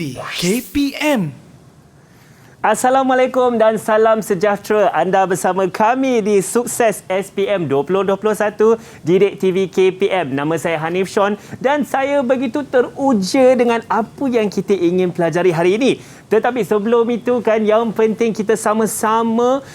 TV KPM. Assalamualaikum dan salam sejahtera. Anda bersama kami di Sukses SPM 2021 Didik TV KPM. Nama saya Hanif Sean dan saya begitu teruja dengan apa yang kita ingin pelajari hari ini. Tetapi sebelum itu kan, yang penting kita sama-sama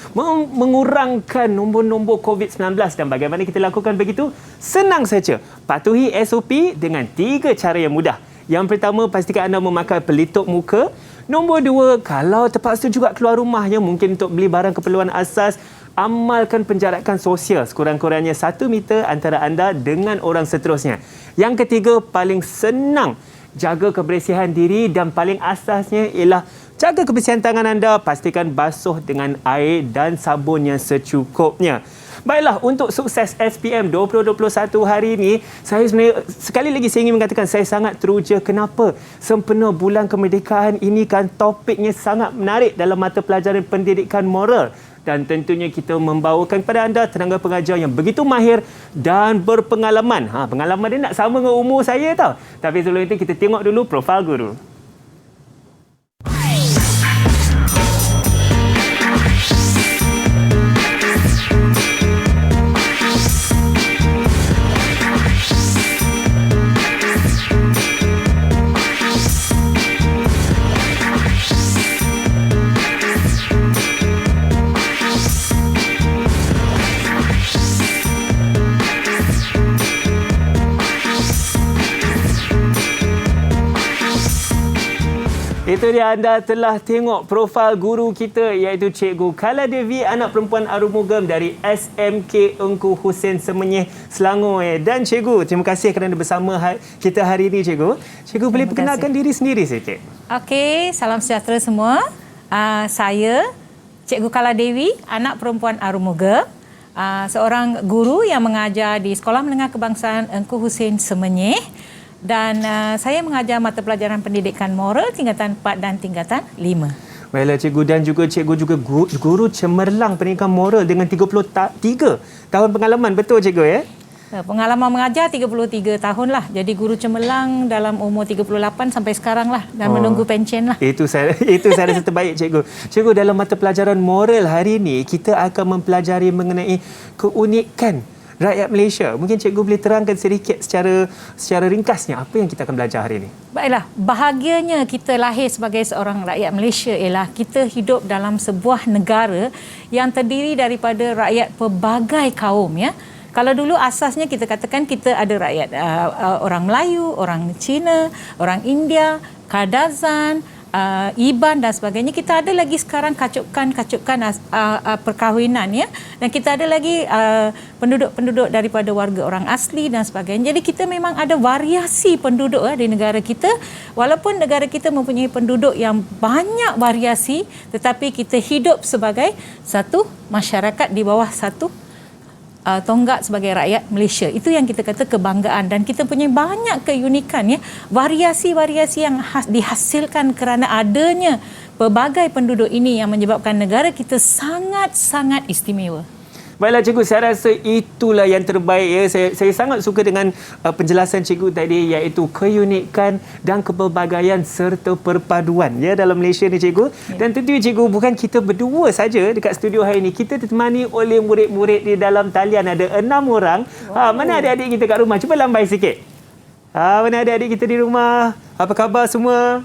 mengurangkan nombor-nombor COVID-19. Dan bagaimana kita lakukan begitu? Senang saja. Patuhi SOP dengan 3 cara yang mudah. Yang pertama, pastikan anda memakai pelitup muka. Nombor 2, kalau terpaksa juga keluar rumahnya, mungkin untuk beli barang keperluan asas, amalkan penjarakan sosial sekurang-kurangnya 1 meter antara anda dengan orang seterusnya. Yang ketiga, paling senang, jaga kebersihan diri dan paling asasnya ialah jaga kebersihan tangan anda. Pastikan basuh dengan air dan sabun yang secukupnya. Baiklah, untuk Sukses SPM 2021 hari ini, saya sebenarnya sekali lagi saya ingin mengatakan saya sangat teruja. Kenapa? Sempena bulan kemerdekaan ini kan topiknya sangat menarik dalam mata pelajaran pendidikan moral. Dan tentunya kita membawakan kepada anda tenaga pengajar yang begitu mahir dan berpengalaman. Pengalaman dia nak sama dengan umur saya tau. Tapi sebelum itu kita tengok dulu profil guru. Itu dia, anda telah tengok profil guru kita iaitu Cikgu Kala Devi, anak perempuan Arumugam dari SMK Engku Hussein Semenyih, Selangor. Dan Cikgu, terima kasih kerana bersama kita hari ini, Cikgu. Cikgu boleh perkenalkan diri sendiri sikit? Okey, salam sejahtera semua. Saya Cikgu Kala Devi, anak perempuan Arumugam. Seorang guru yang mengajar di Sekolah Menengah Kebangsaan Engku Hussein Semenyih. Dan saya mengajar mata pelajaran pendidikan moral tingkatan 4 dan tingkatan 5. Baiklah Cikgu, dan juga Cikgu juga guru cemerlang pendidikan moral dengan 33 tahun pengalaman. Betul Cikgu ya? Pengalaman mengajar 33 tahun lah. Jadi guru cemerlang dalam umur 38 sampai sekarang lah. Dan menunggu pension lah. Itu saya rasa terbaik Cikgu. Cikgu, dalam mata pelajaran moral hari ini kita akan mempelajari mengenai keunikan rakyat Malaysia. Mungkin Cikgu boleh terangkan sedikit secara ringkasnya apa yang kita akan belajar hari ini. Baiklah, bahagianya kita lahir sebagai seorang rakyat Malaysia ialah kita hidup dalam sebuah negara yang terdiri daripada rakyat pelbagai kaum ya. Kalau dulu asasnya kita katakan kita ada rakyat orang Melayu, orang Cina, orang India, Kadazan, Iban dan sebagainya. Kita ada lagi sekarang kacukan perkahwinan ya, dan kita ada lagi penduduk-penduduk daripada warga orang asli dan sebagainya. Jadi kita memang ada variasi penduduk di negara kita. Walaupun negara kita mempunyai penduduk yang banyak variasi, tetapi kita hidup sebagai satu masyarakat di bawah satu tonggak sebagai rakyat Malaysia. Itu yang kita kata kebanggaan, dan kita punya banyak keunikan ya, variasi-variasi yang dihasilkan kerana adanya pelbagai penduduk ini yang menyebabkan negara kita sangat-sangat istimewa. Baiklah Cikgu, saya rasa itulah yang terbaik ya. Saya sangat suka dengan penjelasan Cikgu tadi, iaitu keunikan dan kepelbagaian serta perpaduan ya dalam Malaysia ni Cikgu. Ya. Dan tentunya Cikgu, bukan kita berdua saja dekat studio hari ini. Kita ditemani oleh murid-murid di dalam talian, ada 6 orang. Mana adik-adik kita kat rumah? Cuba lambai sikit. Mana adik-adik kita di rumah? Apa khabar semua?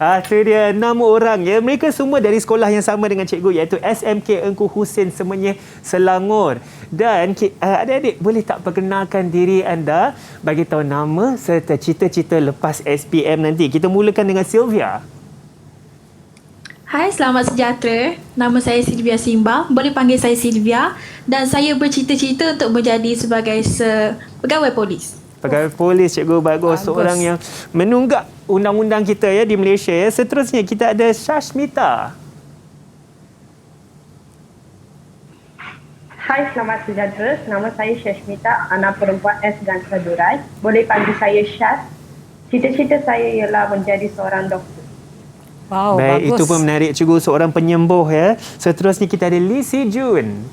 Itu dia 6 orang ya. Mereka semua dari sekolah yang sama dengan Cikgu, iaitu SMK Engku Hussein Semenyih, Selangor. Dan adik-adik boleh tak perkenalkan diri anda, bagi tahu nama serta cita-cita lepas SPM nanti. Kita mulakan dengan Sylvia. Hai, selamat sejahtera. Nama saya Sylvia Simba. Boleh panggil saya Sylvia. Dan saya bercita-cita untuk menjadi sebagai pegawai polis. Pegawai polis, Cikgu. Bagus. Seorang yang menunggak undang-undang kita ya di Malaysia ya. Seterusnya kita ada Shashmita. Hai, selamat sejahtera. Nama saya Shashmita, anak perempuan S. Gansa Durai. Boleh panggil saya Shash. Cita-cita saya ialah menjadi seorang doktor. Wow, baik, bagus. itu pun menarik Cikgu, seorang penyembuh ya. Seterusnya kita ada Lee Si Jun.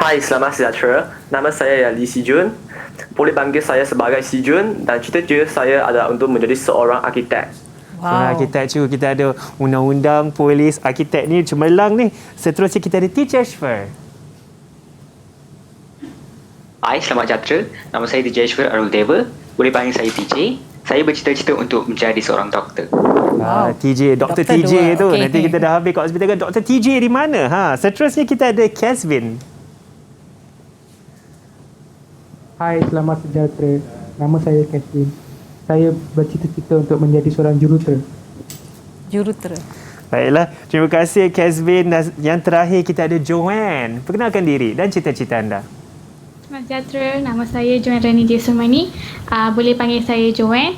Hai, selamat sejahtera. Nama saya Lee Si Jun. boleh panggil saya sebagai Si Jun dan cita-cita saya adalah untuk menjadi seorang arkitek. Seorang arkitek juga. Kita ada undang-undang, polis, arkitek ni cemerlang ni. Seterusnya kita ada Teacher Shfer. Hai, selamat sejahtera. Nama saya DJ Shfer Arul Deva. Boleh panggil saya TJ. Saya bercita-cita untuk menjadi seorang doktor. TJ, Dr. Doktor TJ dua. tu. Okey. Nanti kita dah habis kat hospital kan. Dr. TJ di mana? Seterusnya kita ada Kesvin. Hai, selamat sejahtera. Nama saya Kesvin. Saya bercita-cita untuk menjadi seorang jurutera. Jurutera. Baiklah, terima kasih Kesvin. Dan yang terakhir kita ada Joanne. Perkenalkan diri dan cita-cita anda. Selamat sejahtera, nama saya Joanne Rani Jesumani. Boleh panggil saya Joanne.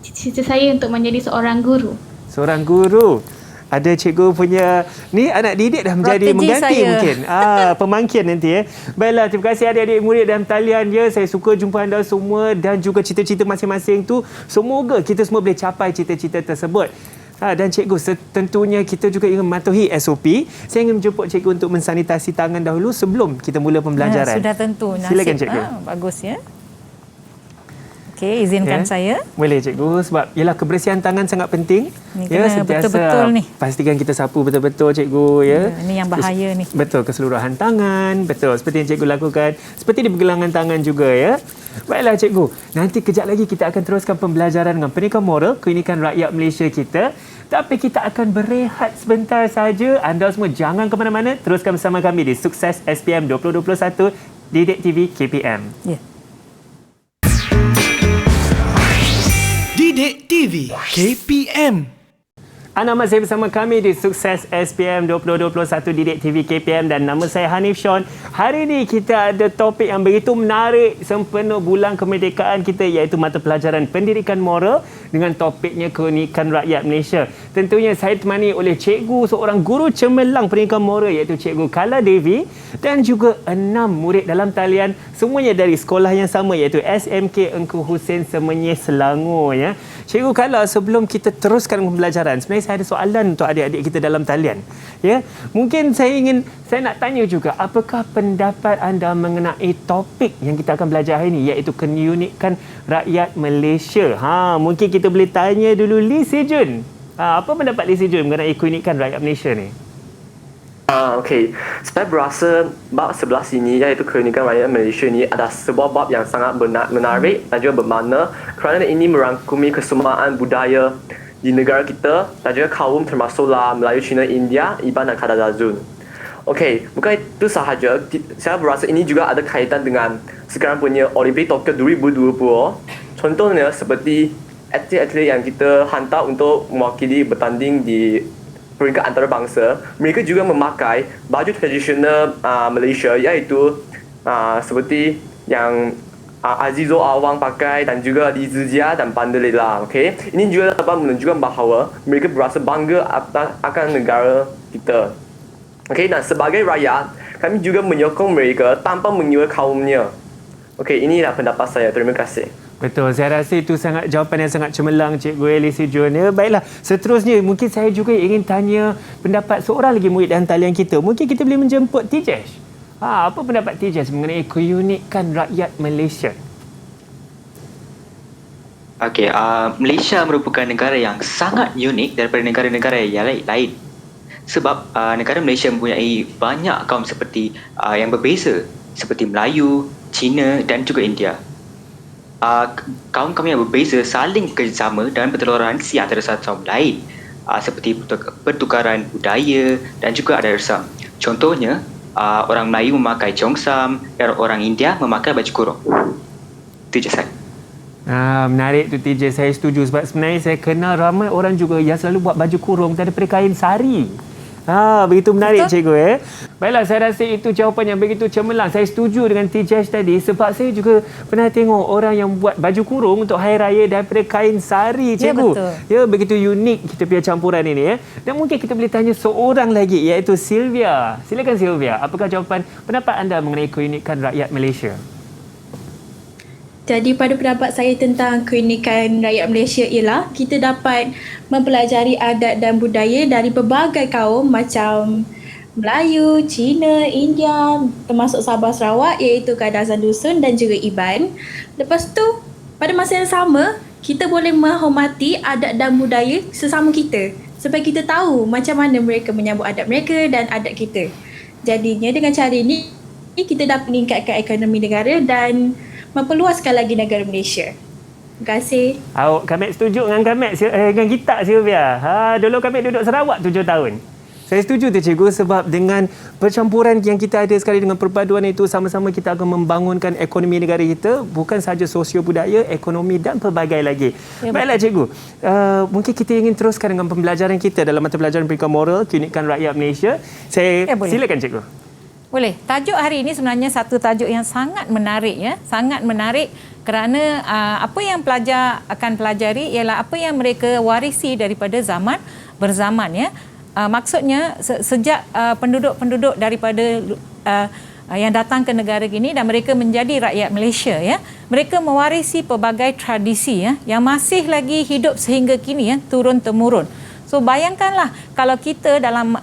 Cita-cita saya untuk menjadi seorang guru. Seorang guru. Ada cikgu punya ni anak didik dah menjadi Strategi mengganti saya. mungkin. Pemangkin nanti Baiklah, terima kasih adik-adik murid dalam talian ya. Saya suka jumpa anda semua dan juga cita-cita masing-masing tu. Semoga kita semua boleh capai cita-cita tersebut. Dan cikgu, tentunya kita juga ingin mematuhi SOP. Saya ingin menjemput cikgu untuk mensanitasi tangan dahulu sebelum kita mula pembelajaran. Sudah tentu. Silakan cikgu. Bagus ya. Okey, izinkan saya. Boleh cikgu, sebab ialah kebersihan tangan sangat penting. Ni kena betul-betul ni. Pastikan kita sapu betul-betul cikgu ya. Ini yang bahaya ni. Betul, keseluruhan tangan. Betul, seperti yang cikgu lakukan. Seperti di pergelangan tangan juga ya. Baiklah cikgu, nanti kejap lagi kita akan teruskan pembelajaran dengan pendidikan moral, keunikan rakyat Malaysia kita. Tapi kita akan berehat sebentar saja. Anda semua jangan ke mana-mana. Teruskan bersama kami di Sukses SPM 2021 Didik TV KPM. Ya. Didik TV KPM. Anda masih bersama kami di Sukses SPM 2021 Didik TV KPM dan nama saya Hanif Sean. Hari ini kita ada topik yang begitu menarik sempena bulan kemerdekaan kita, iaitu mata pelajaran pendidikan moral dengan topiknya keunikan rakyat Malaysia. Tentunya saya ditemani oleh cikgu, seorang guru cemerlang pendidikan moral, iaitu Cikgu Kala Devi, dan juga 6 murid dalam talian, semuanya dari sekolah yang sama, iaitu SMK Engku Hussein Semenyih, Selangor ya. Cikgu Kala, sebelum kita teruskan pembelajaran, sebenarnya saya ada soalan untuk adik-adik kita dalam talian. Ya, mungkin saya nak tanya juga, apakah pendapat anda mengenai topik yang kita akan belajar hari ini, iaitu keunikan rakyat Malaysia? Mungkin kita boleh tanya dulu Lee Si Jun. Apa pendapat Lee Si Jun mengenai keunikan rakyat Malaysia ni? Okey, saya berasa bab sebelah sini, iaitu keunikan rakyat Malaysia ni adalah sebuah bab yang sangat menarik dan juga bermakna, kerana ini merangkumi kesemuaan budaya di negara kita dan juga kaum termasuklah Melayu, Cina, India, Iban dan Kadazan. Okey, bukan itu sahaja, saya berasa ini juga ada kaitan dengan sekarang punya Olimpik Tokyo 2020. Contohnya seperti atlet-atlet yang kita hantar untuk mewakili bertanding di peringkat antarabangsa, mereka juga memakai baju tradisional Malaysia, iaitu seperti yang Azizul Awang pakai dan juga Lee Zijia dan Pandelela. Okay? Ini juga dapat menunjukkan bahawa mereka berasa bangga akan negara kita. Okay? Dan sebagai rakyat, kami juga menyokong mereka tanpa mengira kaumnya. Okay, inilah pendapat saya. Terima kasih. Betul, saya rasa itu jawapan yang sangat cemerlang Cikgu Lee Si Jun. Baiklah, seterusnya mungkin saya juga ingin tanya pendapat seorang lagi murid dalam talian kita. Mungkin kita boleh menjemput Tijesh. Apa pendapat Tijesh mengenai keunikan rakyat Malaysia? Okey, Malaysia merupakan negara yang sangat unik daripada negara-negara yang lain. Sebab negara Malaysia mempunyai banyak kaum seperti yang berbeza, seperti Melayu, Cina dan juga India. Kaum-kaum yang berbeza saling bekerjasama dan bertoleransi antara satu sama lain, seperti pertukaran budaya dan juga adat resam. Contohnya, orang Melayu memakai congsam dan orang India memakai baju kurung. Itu je saya. Menarik tu TJ, saya setuju sebab sebenarnya saya kenal ramai orang juga yang selalu buat baju kurung daripada kain sari. Begitu menarik. Betul? Cikgu Baiklah, saya rasa itu jawapan yang begitu cemerlang. Saya setuju dengan TJ tadi sebab saya juga pernah tengok orang yang buat baju kurung untuk hari raya daripada kain sari, Cikgu. Ya, betul. Ya, begitu unik kita punya campuran ini ya. Dan mungkin kita boleh tanya seorang lagi, iaitu Sylvia. Silakan Sylvia, apakah pendapat anda mengenai keunikan rakyat Malaysia? Jadi pada pendapat saya tentang keunikan rakyat Malaysia ialah kita dapat mempelajari adat dan budaya dari pelbagai kaum macam Melayu, Cina, India, termasuk Sabah Sarawak iaitu Kadazan Dusun dan juga Iban. Lepas tu, pada masa yang sama, kita boleh menghormati adat dan budaya sesama kita supaya kita tahu macam mana mereka menyambut adat mereka dan adat kita. Jadinya dengan cara ini, kita dapat meningkatkan ekonomi negara dan memperluaskan lagi negara Malaysia. Terima kasih. Kami setuju dengan dengan kita, Sylvia. Dulu kami duduk Sarawak 7 tahun. Saya setuju tu cikgu, sebab dengan percampuran yang kita ada sekali dengan perpaduan itu, sama-sama kita akan membangunkan ekonomi negara kita, bukan sahaja sosio budaya, ekonomi dan pelbagai lagi. Ya, baiklah cikgu, mungkin kita ingin teruskan dengan pembelajaran kita dalam mata pelajaran pendidikan moral, keunikan rakyat Malaysia. Silakan cikgu. Boleh. Tajuk hari ini sebenarnya satu tajuk yang sangat menarik, ya. Sangat menarik kerana apa yang pelajar akan pelajari ialah apa yang mereka warisi daripada zaman berzaman, ya. Maksudnya sejak penduduk-penduduk daripada yang datang ke negara ini dan mereka menjadi rakyat Malaysia, ya, mereka mewarisi pelbagai tradisi, ya, yang masih lagi hidup sehingga kini, ya, turun temurun. So bayangkanlah kalau kita dalam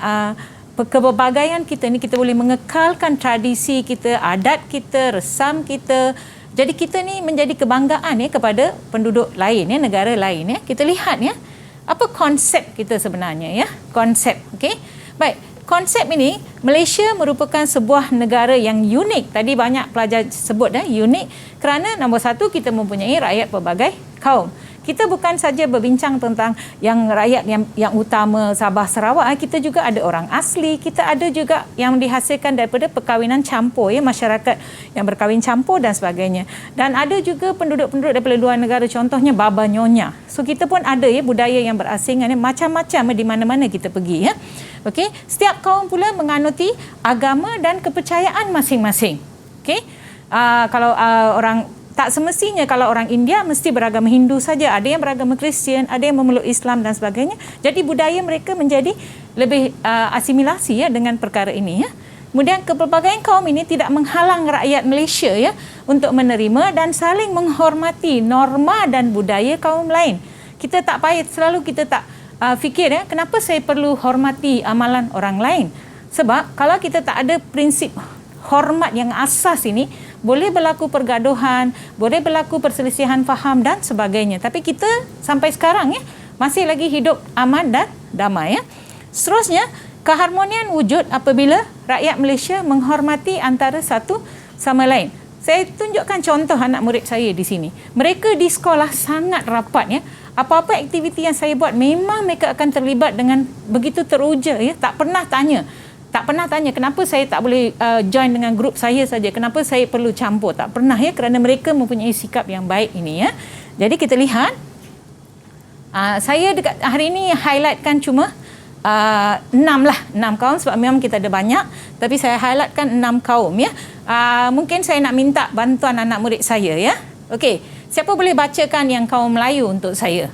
kepelbagaian kita ni, kita boleh mengekalkan tradisi kita, adat kita, resam kita. Jadi kita ni menjadi kebanggaan, ya, kepada penduduk lain, ya, negara lain, ya. Kita lihat, ya, apa konsep kita sebenarnya, ya, konsep. Okey, baik, konsep ini, Malaysia merupakan sebuah negara yang unik. Tadi banyak pelajar sebut, unik kerana nombor satu, kita mempunyai rakyat pelbagai kaum. Kita bukan saja berbincang tentang yang rakyat yang utama Sabah Sarawak, kita juga ada orang asli, kita ada juga yang dihasilkan daripada perkahwinan campur, ya, masyarakat yang berkahwin campur dan sebagainya. Dan ada juga penduduk-penduduk daripada luar negara, contohnya Baba Nyonya. So kita pun ada, ya, budaya yang berasingan, ya, macam-macam di mana-mana kita pergi, ya. Okey, setiap kaum pula menganuti agama dan kepercayaan masing-masing. Okey, kalau orang tak semestinya kalau orang India mesti beragama Hindu saja. Ada yang beragama Kristian, ada yang memeluk Islam dan sebagainya. Jadi budaya mereka menjadi lebih asimilasi, ya, dengan perkara ini, ya. Kemudian kepelbagaian kaum ini tidak menghalang rakyat Malaysia, ya, untuk menerima dan saling menghormati norma dan budaya kaum lain. Kita tak payah selalu kita tak fikir, ya, kenapa saya perlu hormati amalan orang lain? Sebab kalau kita tak ada prinsip hormat yang asas ini, boleh berlaku pergaduhan, boleh berlaku perselisihan faham dan sebagainya. Tapi kita sampai sekarang, ya, masih lagi hidup aman dan damai, ya. Seterusnya, keharmonian wujud apabila rakyat Malaysia menghormati antara satu sama lain. Saya tunjukkan contoh anak murid saya di sini. Mereka di sekolah sangat rapat, ya. Apa-apa aktiviti yang saya buat, memang mereka akan terlibat dengan begitu teruja, ya. Tak pernah tanya kenapa saya tak boleh join dengan grup saya saja, kenapa saya perlu campur. Tak pernah, ya, kerana mereka mempunyai sikap yang baik ini, ya. Jadi kita lihat, saya dekat hari ini highlightkan cuma 6 kaum, sebab memang kita ada banyak, tapi saya highlightkan 6 kaum, ya. Mungkin saya nak minta bantuan anak murid saya, ya. Okey, siapa boleh bacakan yang kaum Melayu untuk saya?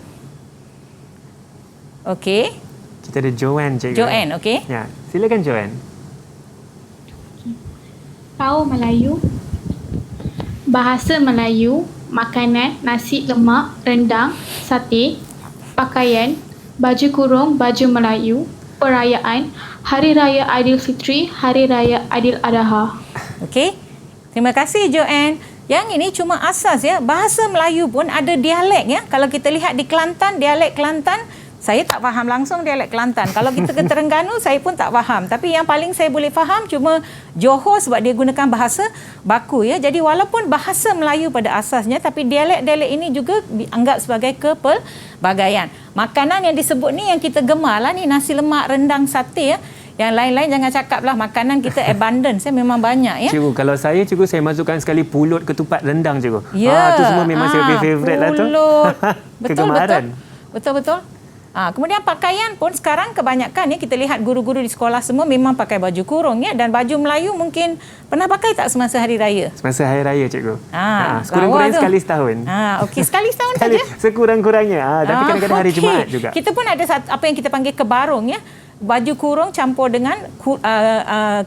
Okey. Kita ada Joanne, cikgu. Joanne, okey. Ya, silakan Joanne. Kaum Melayu. Bahasa Melayu, makanan, nasi lemak, rendang, sate, pakaian, baju kurung, baju Melayu, perayaan, Hari Raya Aidilfitri, Hari Raya Aidil Adha. Okey. Terima kasih Joanne. Yang ini cuma asas, ya. Bahasa Melayu pun ada dialek, ya. Kalau kita lihat di Kelantan, dialek Kelantan, saya tak faham langsung dialek Kelantan. Kalau kita ke Terengganu, saya pun tak faham. Tapi yang paling saya boleh faham cuma Johor, sebab dia gunakan bahasa baku, ya. Jadi walaupun bahasa Melayu pada asasnya, tapi dialek-dialek ini juga dianggap sebagai kepelbagaian. Makanan yang disebut ni yang kita gemarlah ni, nasi lemak, rendang, sate, ya. Yang lain-lain jangan cakaplah, makanan kita abundance, memang banyak, ya. Cikgu, kalau saya masukkan sekali pulut, ketupat, rendang, cikgu. Ya. Tu semua memang saya favourite lah tu. Pulut. Kegemaran. Betul. Kemudian pakaian pun sekarang kebanyakan, ya, kita lihat guru-guru di sekolah semua memang pakai baju kurung, ya, dan baju Melayu mungkin pernah pakai tak semasa hari raya? Semasa hari raya, cikgu. Sekurang-kurangnya sekali setahun. Okey, sekali setahun saja. Sekurang-kurangnya. Tapi kadang-kadang hari Jumaat juga. Kita pun ada apa yang kita panggil kebarung, ya. Baju kurung campur dengan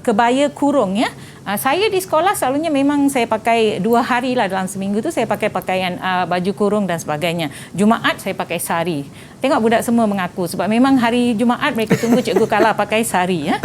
kebaya kurung, ya. Saya di sekolah selalunya memang saya pakai 2 hari lah dalam seminggu tu, saya pakai pakaian baju kurung dan sebagainya. Jumaat saya pakai sari. Tengok budak semua mengaku sebab memang hari Jumaat mereka tunggu cikgu Kala pakai sari, ya.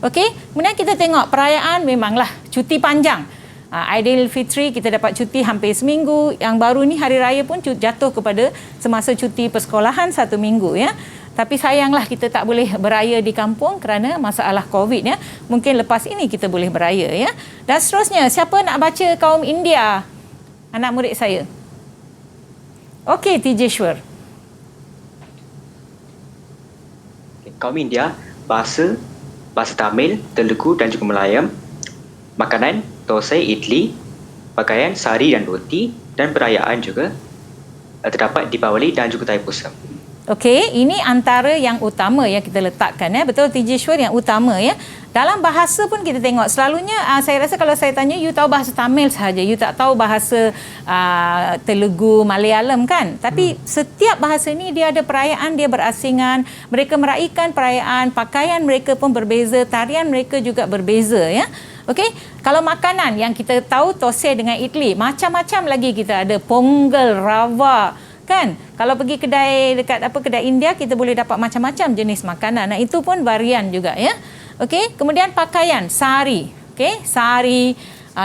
Okey, kemudian kita tengok perayaan memanglah cuti panjang. Aidilfitri kita dapat cuti hampir seminggu. Yang baru ni hari raya pun jatuh kepada semasa cuti persekolahan 1 minggu ya. Tapi sayanglah kita tak boleh beraya di kampung kerana masalah COVID ya. Mungkin lepas ini kita boleh beraya ya. Dan seterusnya, siapa nak baca kaum India? Anak murid saya. Okey, Tijeshwar. Kaum India, bahasa Tamil, Telugu dan juga Melayu, makanan, tosai, idli, pakaian, sari dan roti, dan perayaan juga terdapat Deepavali dan juga Thaipusam. Okey, ini antara yang utama yang kita letakkan ya. Betul Tijeshwar, yang utama ya. Dalam bahasa pun kita tengok selalunya saya rasa kalau saya tanya you tahu bahasa Tamil sahaja, you tak tahu bahasa Telugu, Malayalam kan. Tapi setiap bahasa ni dia ada perayaan, dia berasingan, mereka meraihkan perayaan, pakaian mereka pun berbeza, tarian mereka juga berbeza ya. Okey, kalau makanan yang kita tahu tosai dengan idli, macam-macam lagi kita ada pongal, rava kan. Kalau pergi kedai kedai India kita boleh dapat macam-macam jenis makanan. Nah, itu pun varian juga ya. Okey, kemudian pakaian, sari. Okey, sari,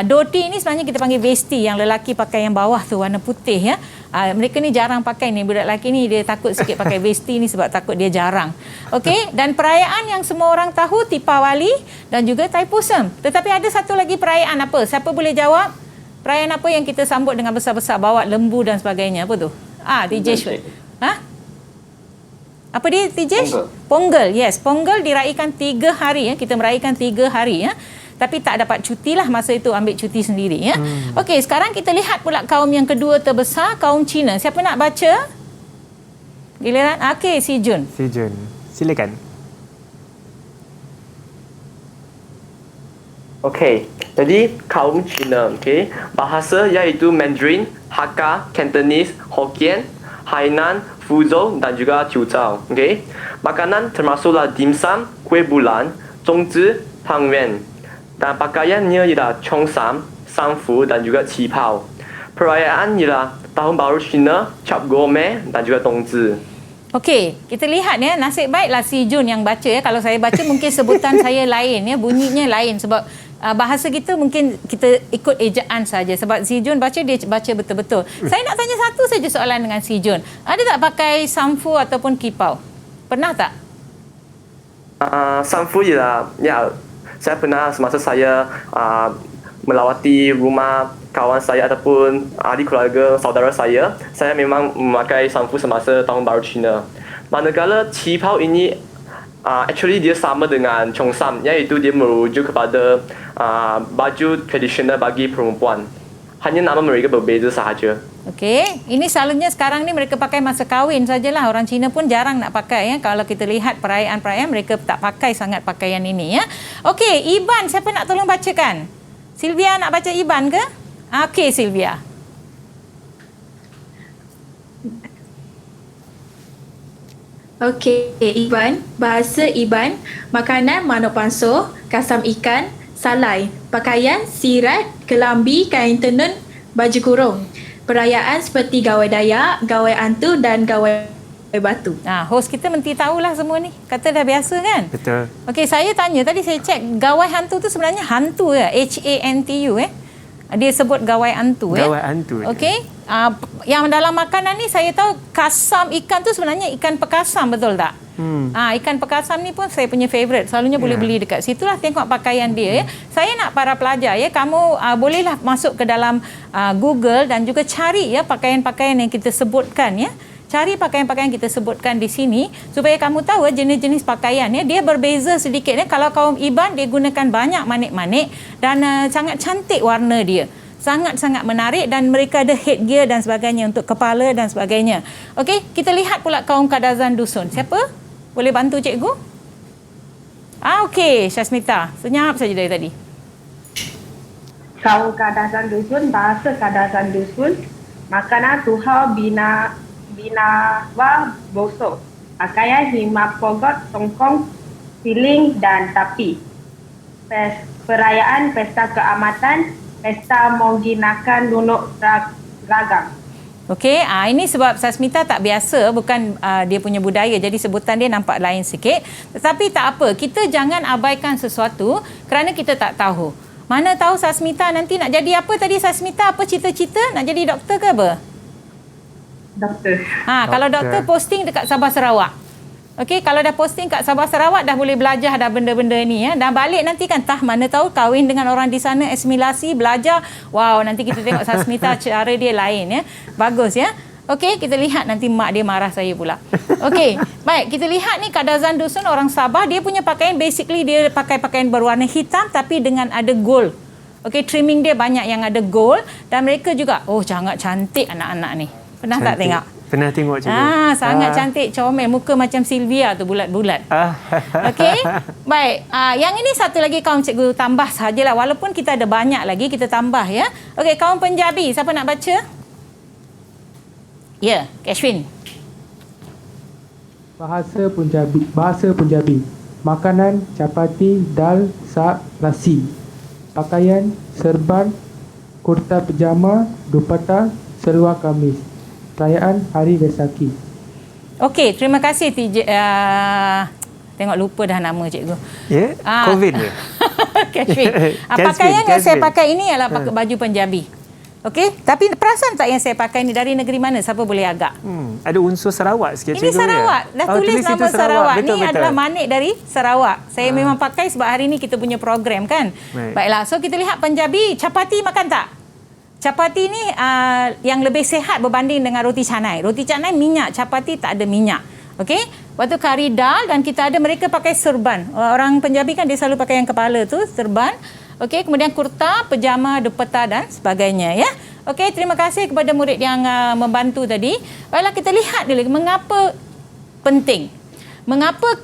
dhoti ni sebenarnya kita panggil vesti, yang lelaki pakai yang bawah tu warna putih ya. Mereka ni jarang pakai ni, budak lelaki ni dia takut sikit pakai vesti ni sebab takut dia jarang. Okey, dan perayaan yang semua orang tahu Deepavali dan juga Thaipusam. Tetapi ada satu lagi perayaan apa? Siapa boleh jawab? Perayaan apa yang kita sambut dengan besar-besar, bawa lembu dan sebagainya? Apa tu? Tijeshwar. Apa dia Tijesh? Pongal. Yes, Pongal diraihkan 3 hari ya. Kita meraihkan 3 hari ya. Tapi tak dapat cuti lah masa itu, ambil cuti sendiri ya. Okey, sekarang kita lihat pula kaum yang kedua terbesar, kaum Cina. Siapa nak baca? Giliran. Okey, Si Jun. Si Jun. Silakan. Okey, jadi kaum Cina, okey, bahasa iaitu Mandarin, Hakka, Cantonese, Hokkien, Hainan, Fuzhou dan juga Jiuzhou. Okey, makanan termasuklah dimsum, kuih bulan, zongzi, tangyuan. Dan pakaiannya ialah cheongsam, sangfu dan juga qipao. Perayaan ialah Tahun Baru Cina, Cap Gome dan juga Dongzi. Okey, kita lihat ya, nasib baiklah Si Jun yang baca ya. Kalau saya baca mungkin sebutan saya lain ya, bunyinya lain sebab bahasa kita mungkin kita ikut ejaan saja. Sebab Si Jun baca, dia baca betul-betul. Saya nak tanya satu saja soalan dengan Si Jun. Ada tak pakai samfu ataupun kipau? Pernah tak? Samfu ialah, ya, saya pernah semasa saya melawati rumah kawan saya ataupun ahli keluarga saudara saya memang memakai samfu semasa Tahun Baru Cina. Manakala qipao ini actually dia sama dengan cheongsam, iaitu dia merujuk kepada baju tradisional bagi perempuan. Hanya nama mereka berbeza sahaja. Okey, ini selalunya sekarang ni mereka pakai masa kahwin sajalah. Orang Cina pun jarang nak pakai ya. Kalau kita lihat perayaan-perayaan mereka tak pakai sangat pakaian ini ya. Okey, Iban, siapa nak tolong bacakan? Sylvia nak baca Iban ke? Okey, Sylvia. Okey, Iban. Bahasa Iban, makanan manuk panso, kasam ikan, salai, pakaian, sirat, kelambi, kain tenun, baju kurung. Perayaan seperti Gawai Dayak, Gawai Antu dan Gawai Batu. Host kita mesti tahulah semua ni. Kata dah biasa kan? Betul. Okey, saya tanya tadi, saya cek Gawai Hantu tu sebenarnya hantu ya, Hantu Dia sebut Gawai Antu Gawai Antu. Okey. Yang dalam makanan ni saya tahu kasam ikan tu sebenarnya ikan pekasam, betul tak? Ikan pekasam ni pun saya punya favourite. Selalunya boleh beli dekat situlah, tengok pakaian dia ya. Saya nak para pelajar ya, kamu bolehlah masuk ke dalam Google dan juga cari ya pakaian-pakaian yang kita sebutkan ya. Cari pakaian-pakaian kita sebutkan di sini supaya kamu tahu jenis-jenis pakaian ya. Dia berbeza sedikit ya. Kalau kaum Iban dia gunakan banyak manik-manik dan sangat cantik warna dia. Sangat-sangat menarik dan mereka ada headgear dan sebagainya untuk kepala dan sebagainya. Okey, kita lihat pula kaum Kadazan Dusun. Siapa? Boleh bantu cikgu? Okey, Syasmita. Senyap saja dari tadi. Kaum Kadazan Dusun, bahasa Kadazan Dusun, makanan tuhau binawa bosok, pakaian hima pogot, songkong, piling dan tapi. Perayaan pesta keamatan, pesta menggunakan nunuk ragam. Okey, ini sebab Sasmita tak biasa, bukan dia punya budaya, jadi sebutan dia nampak lain sikit. Tetapi tak apa, kita jangan abaikan sesuatu kerana kita tak tahu. Mana tahu Sasmita nanti nak jadi apa tadi Sasmita? Apa cita-cita? Nak jadi doktor ke apa? Doktor. Kalau doktor posting dekat Sabah Sarawak. Okey, kalau dah posting kat Sabah Sarawak dah boleh belajar dah benda-benda ni ya. Dah balik nanti kan mana tahu kahwin dengan orang di sana, asimilasi, belajar. Wow, nanti kita tengok Sasmita cara dia lain ya. Bagus ya. Okey, kita lihat nanti mak dia marah saya pula. Okey, baik, kita lihat ni Kadazan Dusun orang Sabah, dia punya pakaian basically dia pakai pakaian berwarna hitam tapi dengan ada gold. Okey, trimming dia banyak yang ada gold dan mereka juga sangat cantik anak-anak ni. Pernah tak tengok? Pernah tengok cikgu. Sangat cantik, comel, muka macam Sylvia tu bulat-bulat. Okey. Baik, yang ini satu lagi kaum cikgu tambah sajalah walaupun kita ada banyak lagi kita tambah ya. Okey, kaum Punjabi, siapa nak baca? Ya, Kashwin. Bahasa Punjabi. Makanan chapati, dal, saag, nasi. Pakaian serban, kurta pejama, dupatta, seluar kamis. Perayaan Hari Vaisakhi. Okey, terima kasih TJ. Tengok lupa dah nama cikgu. Ya, COVID dia. Kashwin. Pakaian yang saya pakai ini adalah pakai baju Punjabi. Okey, tapi perasan tak yang saya pakai ni dari negeri mana? Siapa boleh agak? Ada unsur Sarawak sikit cikgu. Ini Sarawak. Dah tulis nama Sarawak. Betul, Ni adalah manik dari Sarawak. Saya memang pakai sebab hari ni kita punya program kan. Baiklah, so kita lihat Punjabi, chapati makan tak? Chapati ni yang lebih sihat berbanding dengan roti canai. Roti canai minyak, chapati tak ada minyak. Okey? Lepas tu kari dal dan kita ada mereka pakai serban. Orang Punjabi kan dia selalu pakai yang kepala tu, serban. Okey, kemudian kurta, pejama, dupatta dan sebagainya ya. Okey, terima kasih kepada murid yang membantu tadi. Baiklah kita lihat dulu mengapa penting. Mengapa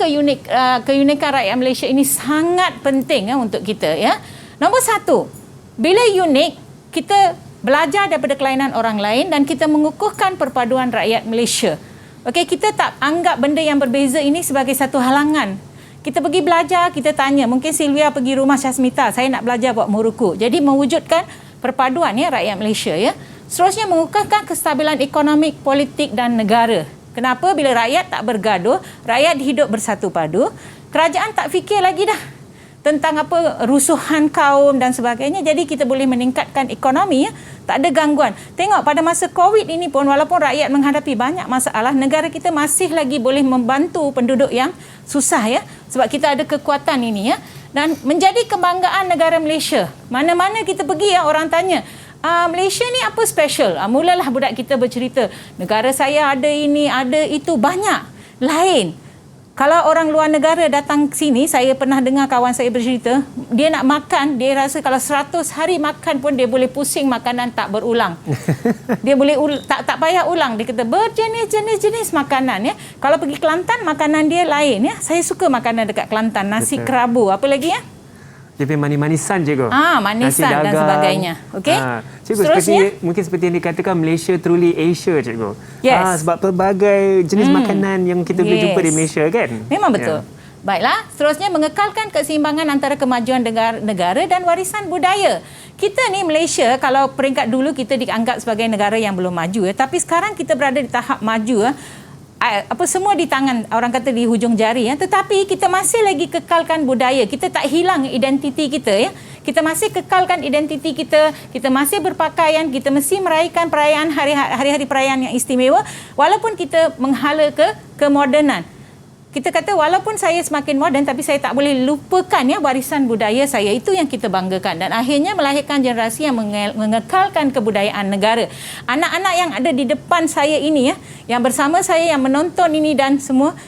keunikan rakyat Malaysia ini sangat penting untuk kita ya. Nombor satu, bila unik kita belajar daripada kelainan orang lain dan kita mengukuhkan perpaduan rakyat Malaysia. Okey, kita tak anggap benda yang berbeza ini sebagai satu halangan. Kita pergi belajar, kita tanya, mungkin Sylvia pergi rumah Syasmita, saya nak belajar buat muruku. Jadi mewujudkan perpaduan ya rakyat Malaysia ya. Seterusnya mengukuhkan kestabilan ekonomi, politik dan negara. Kenapa? Bila rakyat tak bergaduh, rakyat hidup bersatu padu, kerajaan tak fikir lagi dah tentang apa rusuhan kaum dan sebagainya. Jadi kita boleh meningkatkan ekonomi ya. Tak ada gangguan. Tengok pada masa COVID ini pun walaupun rakyat menghadapi banyak masalah, negara kita masih lagi boleh membantu penduduk yang susah ya. Sebab kita ada kekuatan ini ya. Dan menjadi kebanggaan negara Malaysia. Mana-mana kita pergi ya orang tanya, Malaysia ni apa special? Mulalah budak kita bercerita, negara saya ada ini, ada itu, banyak. Lain. Kalau orang luar negara datang ke sini, saya pernah dengar kawan saya bercerita, dia nak makan, dia rasa kalau 100 hari makan pun dia boleh pusing makanan tak berulang. Dia boleh tak payah ulang. Dia kata berjenis-jenis makanan ya. Kalau pergi Kelantan, makanan dia lain ya. Saya suka makanan dekat Kelantan, nasi kerabu, apa lagi ya? Dia punya manisan cikgu. Manisan dan sebagainya. Okey. Cikgu, mungkin seperti yang dikatakan Malaysia truly Asia cikgu. Yes. Sebab pelbagai jenis makanan yang kita boleh jumpa di Malaysia kan. Memang betul. Baiklah, seterusnya mengekalkan keseimbangan antara kemajuan negara dan warisan budaya. Kita ni Malaysia, kalau peringkat dulu kita dianggap sebagai negara yang belum maju ya, tapi sekarang kita berada di tahap maju ya. Semua di tangan orang kata di hujung jari ya, tetapi kita masih lagi kekalkan budaya, kita tak hilang identiti kita ya, kita masih kekalkan identiti kita, kita masih berpakaian, kita mesti meraihkan perayaan hari-hari perayaan yang istimewa walaupun kita menghala ke kemodenan. Kita kata walaupun saya semakin moden tapi saya tak boleh lupakan ya warisan budaya saya. Itu yang kita banggakan dan akhirnya melahirkan generasi yang mengekalkan kebudayaan negara. Anak-anak yang ada di depan saya ini ya, yang bersama saya yang menonton ini dan semua,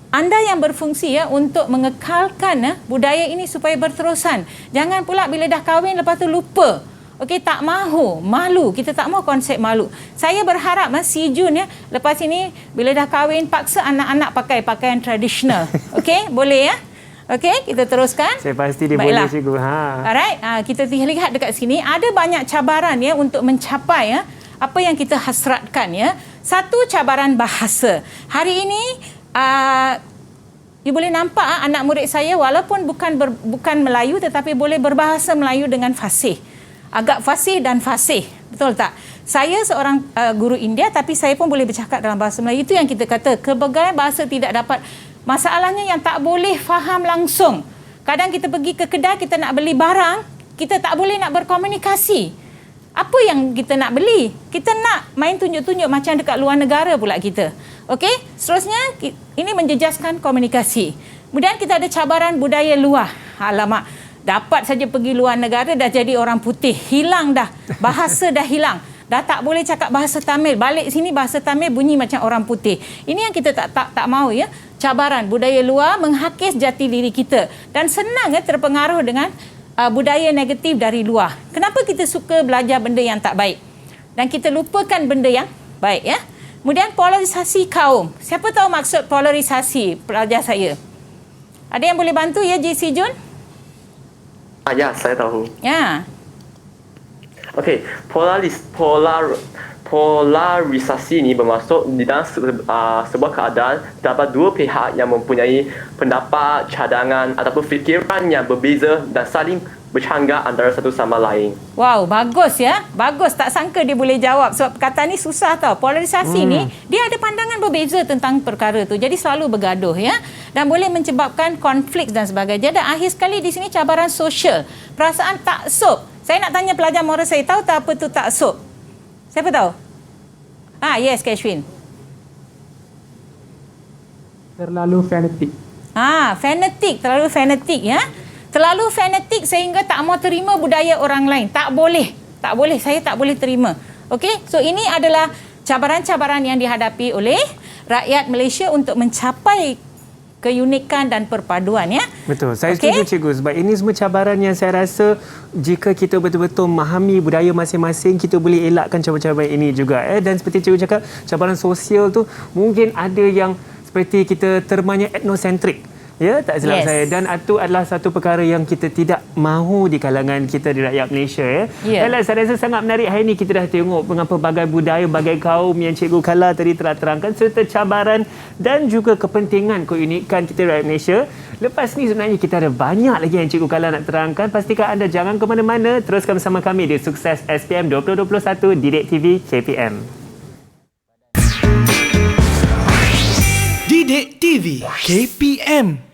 anda yang berfungsi ya untuk mengekalkan budaya ini supaya berterusan. Jangan pula bila dah kahwin lepas tu lupa. Okey, tak mahu, malu. Kita tak mahu konsep malu. Saya berharap si Jun ya, lepas ini bila dah kahwin paksa anak-anak pakai pakaian tradisional. Okey, boleh ya? Okey, kita teruskan. Saya pasti dia boleh cikgu. Alright, kita lihat dekat sini ada banyak cabaran ya untuk mencapai ya apa yang kita hasratkan ya. Satu, cabaran bahasa. Hari ini you boleh nampak anak murid saya walaupun bukan Melayu tetapi boleh berbahasa Melayu dengan fasih. Agak fasih dan fasih. Betul tak? Saya seorang guru India tapi saya pun boleh bercakap dalam bahasa Melayu. Itu yang kita kata, pelbagai bahasa tidak dapat. Masalahnya yang tak boleh faham langsung. Kadang kita pergi ke kedai, kita nak beli barang, kita tak boleh nak berkomunikasi. Apa yang kita nak beli? Kita nak main tunjuk-tunjuk macam dekat luar negara pula kita. Okey, seterusnya ini menjejaskan komunikasi. Kemudian kita ada cabaran budaya luar. Alamak, dapat saja pergi luar negara dah jadi orang putih. Hilang dah. Bahasa dah hilang. Dah tak boleh cakap bahasa Tamil. Balik sini bahasa Tamil bunyi macam orang putih. Ini yang kita tak mahu ya. Cabaran budaya luar menghakis jati diri kita. Dan senang terpengaruh dengan budaya negatif dari luar. Kenapa kita suka belajar benda yang tak baik? Dan kita lupakan benda yang baik ya. Kemudian polarisasi kaum. Siapa tahu maksud polarisasi pelajar saya? Ada yang boleh bantu ya, JC Jun? Ya, saya tahu. Ya. Okey, polarisasi ini bermaksud di dalam sebuah keadaan terdapat dua pihak yang mempunyai pendapat, cadangan ataupun fikiran yang berbeza dan saling bercanggah antara satu sama lain. Wow, bagus ya. Bagus. Tak sangka dia boleh jawab. Sebab perkataan ni susah tau. Polarisasi ni, dia ada pandangan berbeza tentang perkara tu. Jadi selalu bergaduh ya. Dan boleh menyebabkan konflik dan sebagainya. Dan akhir sekali di sini cabaran sosial. Perasaan taksub. Saya nak tanya pelajar moral saya, tahu tak apa tu taksub? Siapa tahu? Yes, Kashwin. Terlalu fanatik. Fanatik. Terlalu fanatik ya. Terlalu fanatik sehingga tak mau terima budaya orang lain. Tak boleh. Tak boleh. Saya tak boleh terima. Okey? So, ini adalah cabaran-cabaran yang dihadapi oleh rakyat Malaysia untuk mencapai keunikan dan perpaduan ya. Betul. Saya setuju cikgu sebab ini semua cabaran yang saya rasa jika kita betul-betul memahami budaya masing-masing, kita boleh elakkan cabaran-cabaran ini juga. Dan seperti cikgu cakap, cabaran sosial tu mungkin ada yang seperti kita termanya etnosentrik. Ya, tak silap saya. Dan itu adalah satu perkara yang kita tidak mahu di kalangan kita di rakyat Malaysia. Baiklah, saya rasa sangat menarik hari ini kita dah tengok mengapa pelbagai budaya, pelbagai kaum yang Cikgu Kala tadi telah terangkan serta cabaran dan juga kepentingan keunikan kita di rakyat Malaysia. Lepas ni sebenarnya kita ada banyak lagi yang Cikgu Kala nak terangkan. Pastikan anda jangan ke mana-mana. Teruskan bersama kami di Sukses SPM 2021 Didik TV KPM. Didik TV KPM.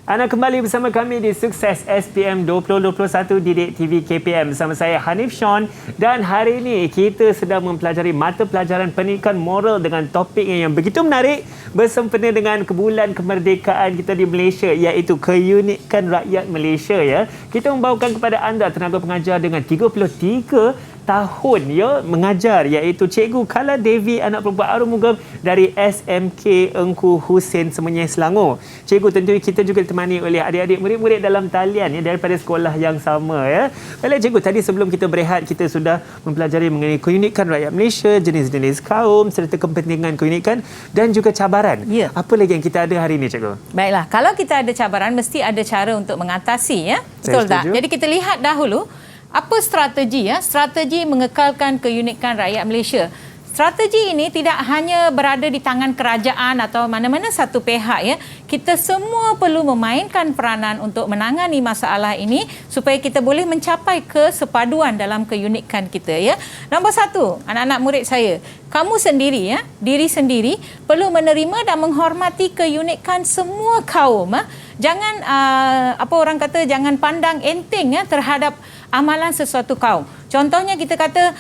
Anda kembali bersama kami di Sukses SPM 2021 Didik TV KPM bersama saya Hanif Sean, dan hari ini kita sedang mempelajari mata pelajaran pendidikan moral dengan topik yang begitu menarik bersempena dengan kebulan kemerdekaan kita di Malaysia, iaitu keunikan rakyat Malaysia ya. Kita membawakan kepada anda tenaga pengajar dengan 33 tahun ya mengajar, iaitu Cikgu Kala Devi, anak perempuan Arumugam dari SMK Engku Hussein Semenyih, Selangor. Cikgu, tentu kita juga ditemani oleh adik-adik murid-murid dalam talian ya daripada sekolah yang sama ya. Baiklah cikgu, tadi sebelum kita berehat kita sudah mempelajari mengenai keunikan rakyat Malaysia, jenis-jenis kaum serta kepentingan keunikan dan juga cabaran. Ya. Apa lagi yang kita ada hari ini cikgu? Baiklah, kalau kita ada cabaran mesti ada cara untuk mengatasi ya. Betul tak? Jadi kita lihat dahulu apa strategi ya? Strategi mengekalkan keunikan rakyat Malaysia. Strategi ini tidak hanya berada di tangan kerajaan atau mana-mana satu pihak ya. Kita semua perlu memainkan peranan untuk menangani masalah ini supaya kita boleh mencapai kesepaduan dalam keunikan kita ya. Nombor satu, anak-anak murid saya, kamu sendiri ya, diri sendiri perlu menerima dan menghormati keunikan semua kaum. Jangan apa orang kata, jangan pandang enteng ya terhadap amalan sesuatu kaum. Contohnya kita kata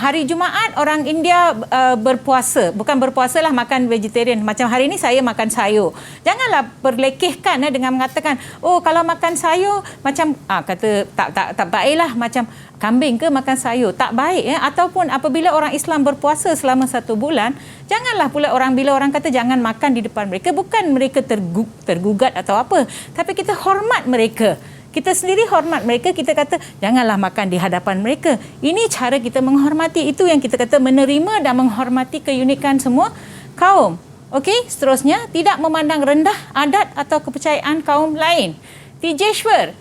hari Jumaat orang India berpuasa. Bukan berpuasa lah, makan vegetarian. Macam hari ini saya makan sayur. Janganlah berlekehkan dengan mengatakan, oh kalau makan sayur macam kata tak baiklah, macam kambing ke makan sayur. Tak baik ya. Ataupun apabila orang Islam berpuasa selama 1 bulan, janganlah pula bila orang kata jangan makan di depan mereka, bukan mereka tergugat atau apa, tapi kita hormat mereka. Kita sendiri hormat mereka, kita kata janganlah makan di hadapan mereka. Ini cara kita menghormati, itu yang kita kata menerima dan menghormati keunikan semua kaum. Okey, seterusnya tidak memandang rendah adat atau kepercayaan kaum lain. Tijeshwar.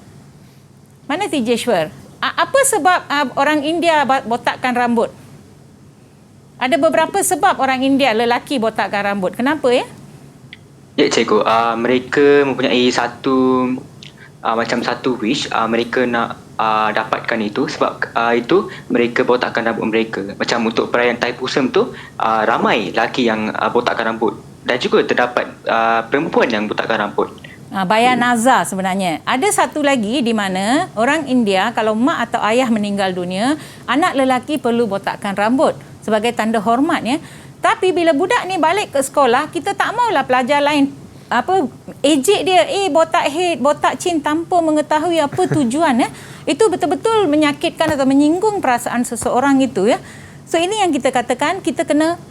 Mana Tijeshwar? Apa sebab orang India botakkan rambut? Ada beberapa sebab orang India lelaki botakkan rambut. Kenapa ya? Ya cikgu, mereka mempunyai satu macam satu wish, mereka nak dapatkan itu sebab itu mereka botakkan rambut mereka. Macam untuk perayaan Thaipusam tu ramai lelaki yang botakkan rambut dan juga terdapat perempuan yang botakkan rambut. Bayar nazar sebenarnya. Ada satu lagi di mana orang India kalau mak atau ayah meninggal dunia, anak lelaki perlu botakkan rambut sebagai tanda hormat ya. Tapi bila budak ni balik ke sekolah, kita tak maulah pelajar lain ejek dia, botak head, botak chin tanpa mengetahui apa tujuan ya. Itu betul-betul menyakitkan atau menyinggung perasaan seseorang itu ya. So ini yang kita katakan, kita kena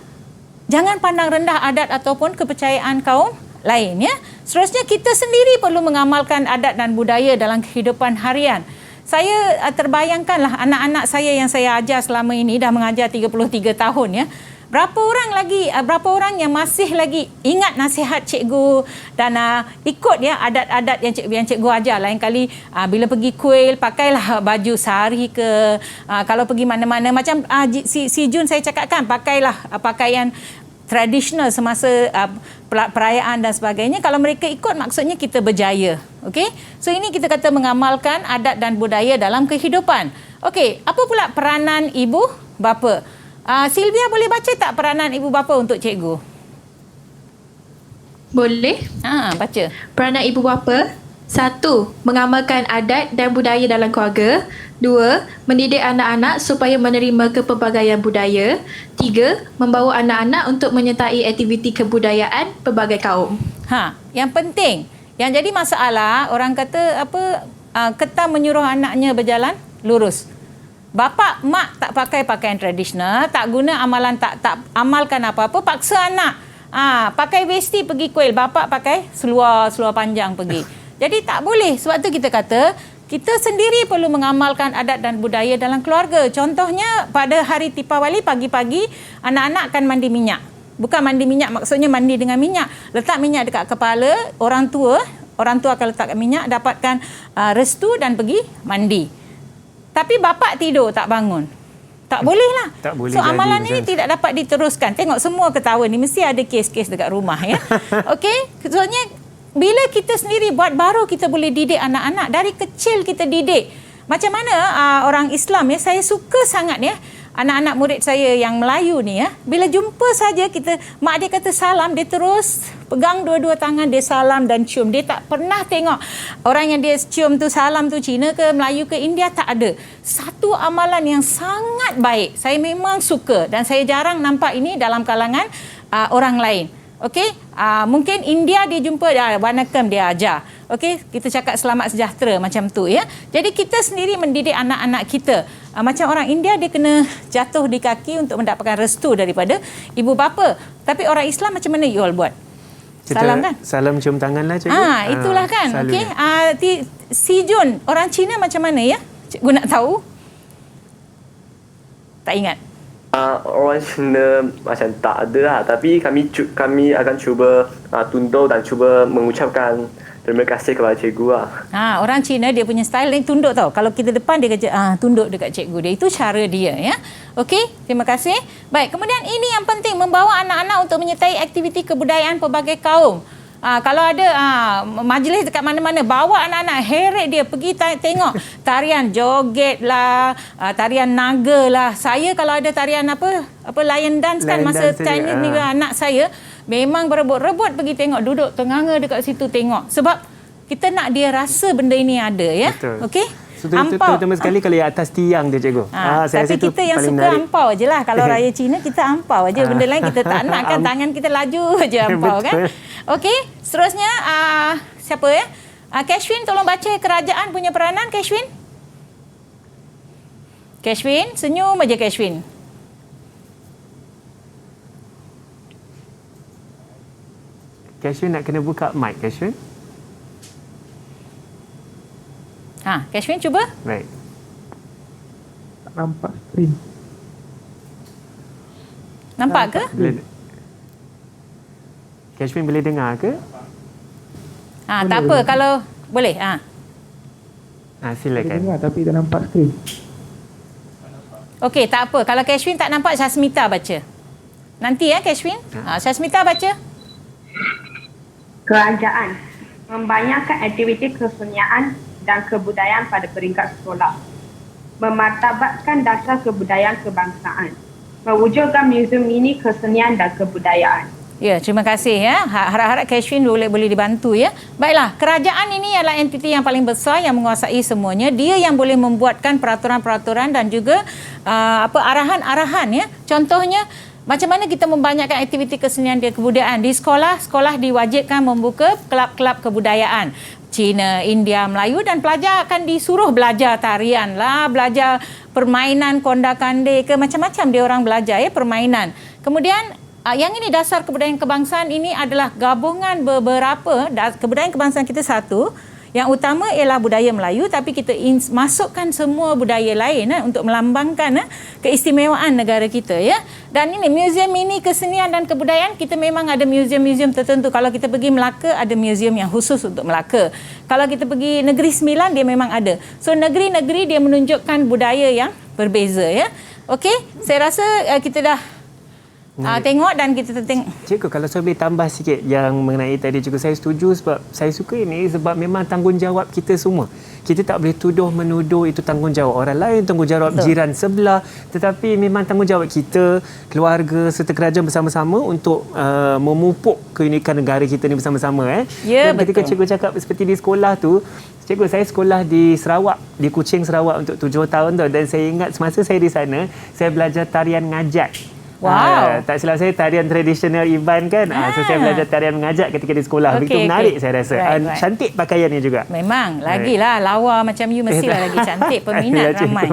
jangan pandang rendah adat ataupun kepercayaan kaum lain ya. Seterusnya kita sendiri perlu mengamalkan adat dan budaya dalam kehidupan harian. Saya terbayangkanlah anak-anak saya yang saya ajar selama ini, dah mengajar 33 tahun ya. Berapa orang yang masih lagi ingat nasihat cikgu dan ikut ya adat-adat yang cikgu ajar. Lain kali bila pergi kuil pakailah baju sari ke, kalau pergi mana-mana macam si Jun saya cakapkan, pakailah pakaian tradisional semasa perayaan dan sebagainya. Kalau mereka ikut, maksudnya kita berjaya. Okey? So ini kita kata mengamalkan adat dan budaya dalam kehidupan. Okey, apa pula peranan ibu bapa? Sylvia boleh baca tak peranan ibu bapa untuk cikgu? Boleh. Baca. Peranan ibu bapa: 1. Mengamalkan adat dan budaya dalam keluarga. 2. Mendidik anak-anak supaya menerima kepelbagaian budaya. 3. Membawa anak-anak untuk menyertai aktiviti kebudayaan pelbagai kaum. Yang penting, yang jadi masalah orang kata ketam menyuruh anaknya berjalan lurus. Bapa, mak tak pakai pakaian tradisional, tak guna amalan, tak amalkan apa-apa, paksa anak. Pakai vesti pergi kuil, bapa pakai seluar panjang pergi. Jadi tak boleh. Sebab tu kita kata kita sendiri perlu mengamalkan adat dan budaya dalam keluarga. Contohnya pada hari Deepawali pagi-pagi anak-anak akan mandi minyak. Bukan mandi minyak maksudnya mandi dengan minyak. Letak minyak dekat kepala orang tua akan letakkan minyak, dapatkan restu dan pergi mandi. Tapi bapa tidur tak bangun. Tak boleh lah. Tak boleh. So amalan ini tidak dapat diteruskan. Tengok semua ketawa ni mesti ada kes-kes dekat rumah ya. Okey? Soalnya bila kita sendiri buat, baru kita boleh didik anak-anak. Dari kecil kita didik. Macam mana orang Islam ya, saya suka sangat ya. Anak-anak murid saya yang Melayu ni ya, bila jumpa saja kita, mak dia kata salam, dia terus pegang dua-dua tangan, dia salam dan cium. Dia tak pernah tengok orang yang dia cium tu salam tu Cina ke Melayu ke India, tak ada. Satu amalan yang sangat baik. Saya memang suka dan saya jarang nampak ini dalam kalangan orang lain. Okey, mungkin India dia jumpa Wanakam dia ajar. Okey, kita cakap selamat sejahtera macam tu ya. Jadi kita sendiri mendidik anak-anak kita. Macam orang India dia kena jatuh di kaki untuk mendapatkan restu daripada ibu bapa. Tapi orang Islam macam mana you all buat? Salam kan? Salam cium tangan lah cikgu. Itulah kan. Okey, si Jun orang Cina macam mana ya? Cikgu nak tahu. Tak ingat. Orang Cina macam tak ada lah, tapi kami akan cuba tunduk dan cuba mengucapkan terima kasih kepada cikgu lah. Orang Cina dia punya style ni tunduk tau. Kalau kita depan dia kerja tunduk dekat cikgu dia. Itu cara dia ya. Okey, terima kasih. Baik, kemudian ini yang penting, membawa anak-anak untuk menyertai aktiviti kebudayaan pelbagai kaum. Kalau ada majlis dekat mana-mana, bawa anak-anak, heret dia pergi tengok tarian joget lah, tarian naga lah. Saya kalau ada tarian lion dance kan, masa Chinese ni anak saya memang berebut-rebut pergi tengok, duduk tenganga dekat situ tengok. Sebab kita nak dia rasa benda ini ada ya. Okey? Ampau. Terutama sekali kalau yang atas tiang dia cikgu. Saya tapi kita yang suka menarik. Ampau je lah. Kalau raya Cina kita ampau je. Benda lain kita tak nak kan. Tangan kita laju je ampau kan. Okey. Seterusnya siapa ya? Kashwin tolong baca kerajaan punya peranan Kashwin. Kashwin senyum aja Kashwin. Kashwin nak kena buka mic Kashwin. Kashwin cuba. Baik. Tak nampak skrin. Nampak ke? Kashwin boleh dengar ke? Tak apa kalau boleh. Silakan. Boleh dengar tapi tak nampak skrin. Okey, tak apa. Kalau Kashwin tak nampak, Syasmita baca. Nanti ya Kashwin. Syasmita baca. Kerajaan membanyakan aktiviti kesenian dan kebudayaan pada peringkat sekolah, memartabatkan dasar kebudayaan kebangsaan, mewujudkan muzium mini kesenian dan kebudayaan. Ya, terima kasih ya. Harap-harap Kashfin boleh dibantu ya. Baiklah, kerajaan ini adalah entiti yang paling besar yang menguasai semuanya. Dia yang boleh membuatkan peraturan-peraturan dan juga arahan-arahan ya. Contohnya macam mana kita membanyakkan aktiviti kesenian dan kebudayaan di sekolah. Sekolah diwajibkan membuka kelab-kelab kebudayaan. Cina, India, Melayu dan pelajar akan disuruh belajar tarian lah, belajar permainan konda-kande ke macam-macam dia orang belajar ya permainan. Kemudian yang ini dasar kebudayaan kebangsaan ini adalah gabungan beberapa kebudayaan kebangsaan kita satu. Yang utama ialah budaya Melayu tapi kita masukkan semua budaya lain untuk melambangkan keistimewaan negara kita ya. Dan ini muzium mini kesenian dan kebudayaan, kita memang ada muzium-muzium tertentu. Kalau kita pergi Melaka ada muzium yang khusus untuk Melaka. Kalau kita pergi Negeri Sembilan dia memang ada. So negeri-negeri dia menunjukkan budaya yang berbeza ya. Okey, saya rasa kita dah tengok dan kita tengok. Cikgu, kalau saya boleh tambah sikit yang mengenai tadi, cikgu, saya setuju sebab saya suka ini sebab memang tanggungjawab kita semua. Kita tak boleh tuduh-menuduh itu tanggungjawab orang lain, tanggungjawab jiran sebelah, tetapi memang tanggungjawab kita, keluarga serta kerajaan bersama-sama untuk memupuk keunikan negara kita ni bersama-sama. Ya, dan ketika cikgu cakap seperti di sekolah tu, cikgu, saya sekolah di Sarawak, di Kuching, Sarawak untuk 7 tahun tu, dan saya ingat semasa saya di sana, saya belajar tarian ngajak. Wow. Tak silap saya tarian tradisional Iban kan. So saya belajar tarian mengajak ketika di sekolah. Begitu menarik saya rasa. Right. Cantik pakaiannya juga. Memang. Lagilah lawa macam you mestilah lagi cantik. Peminat ramai.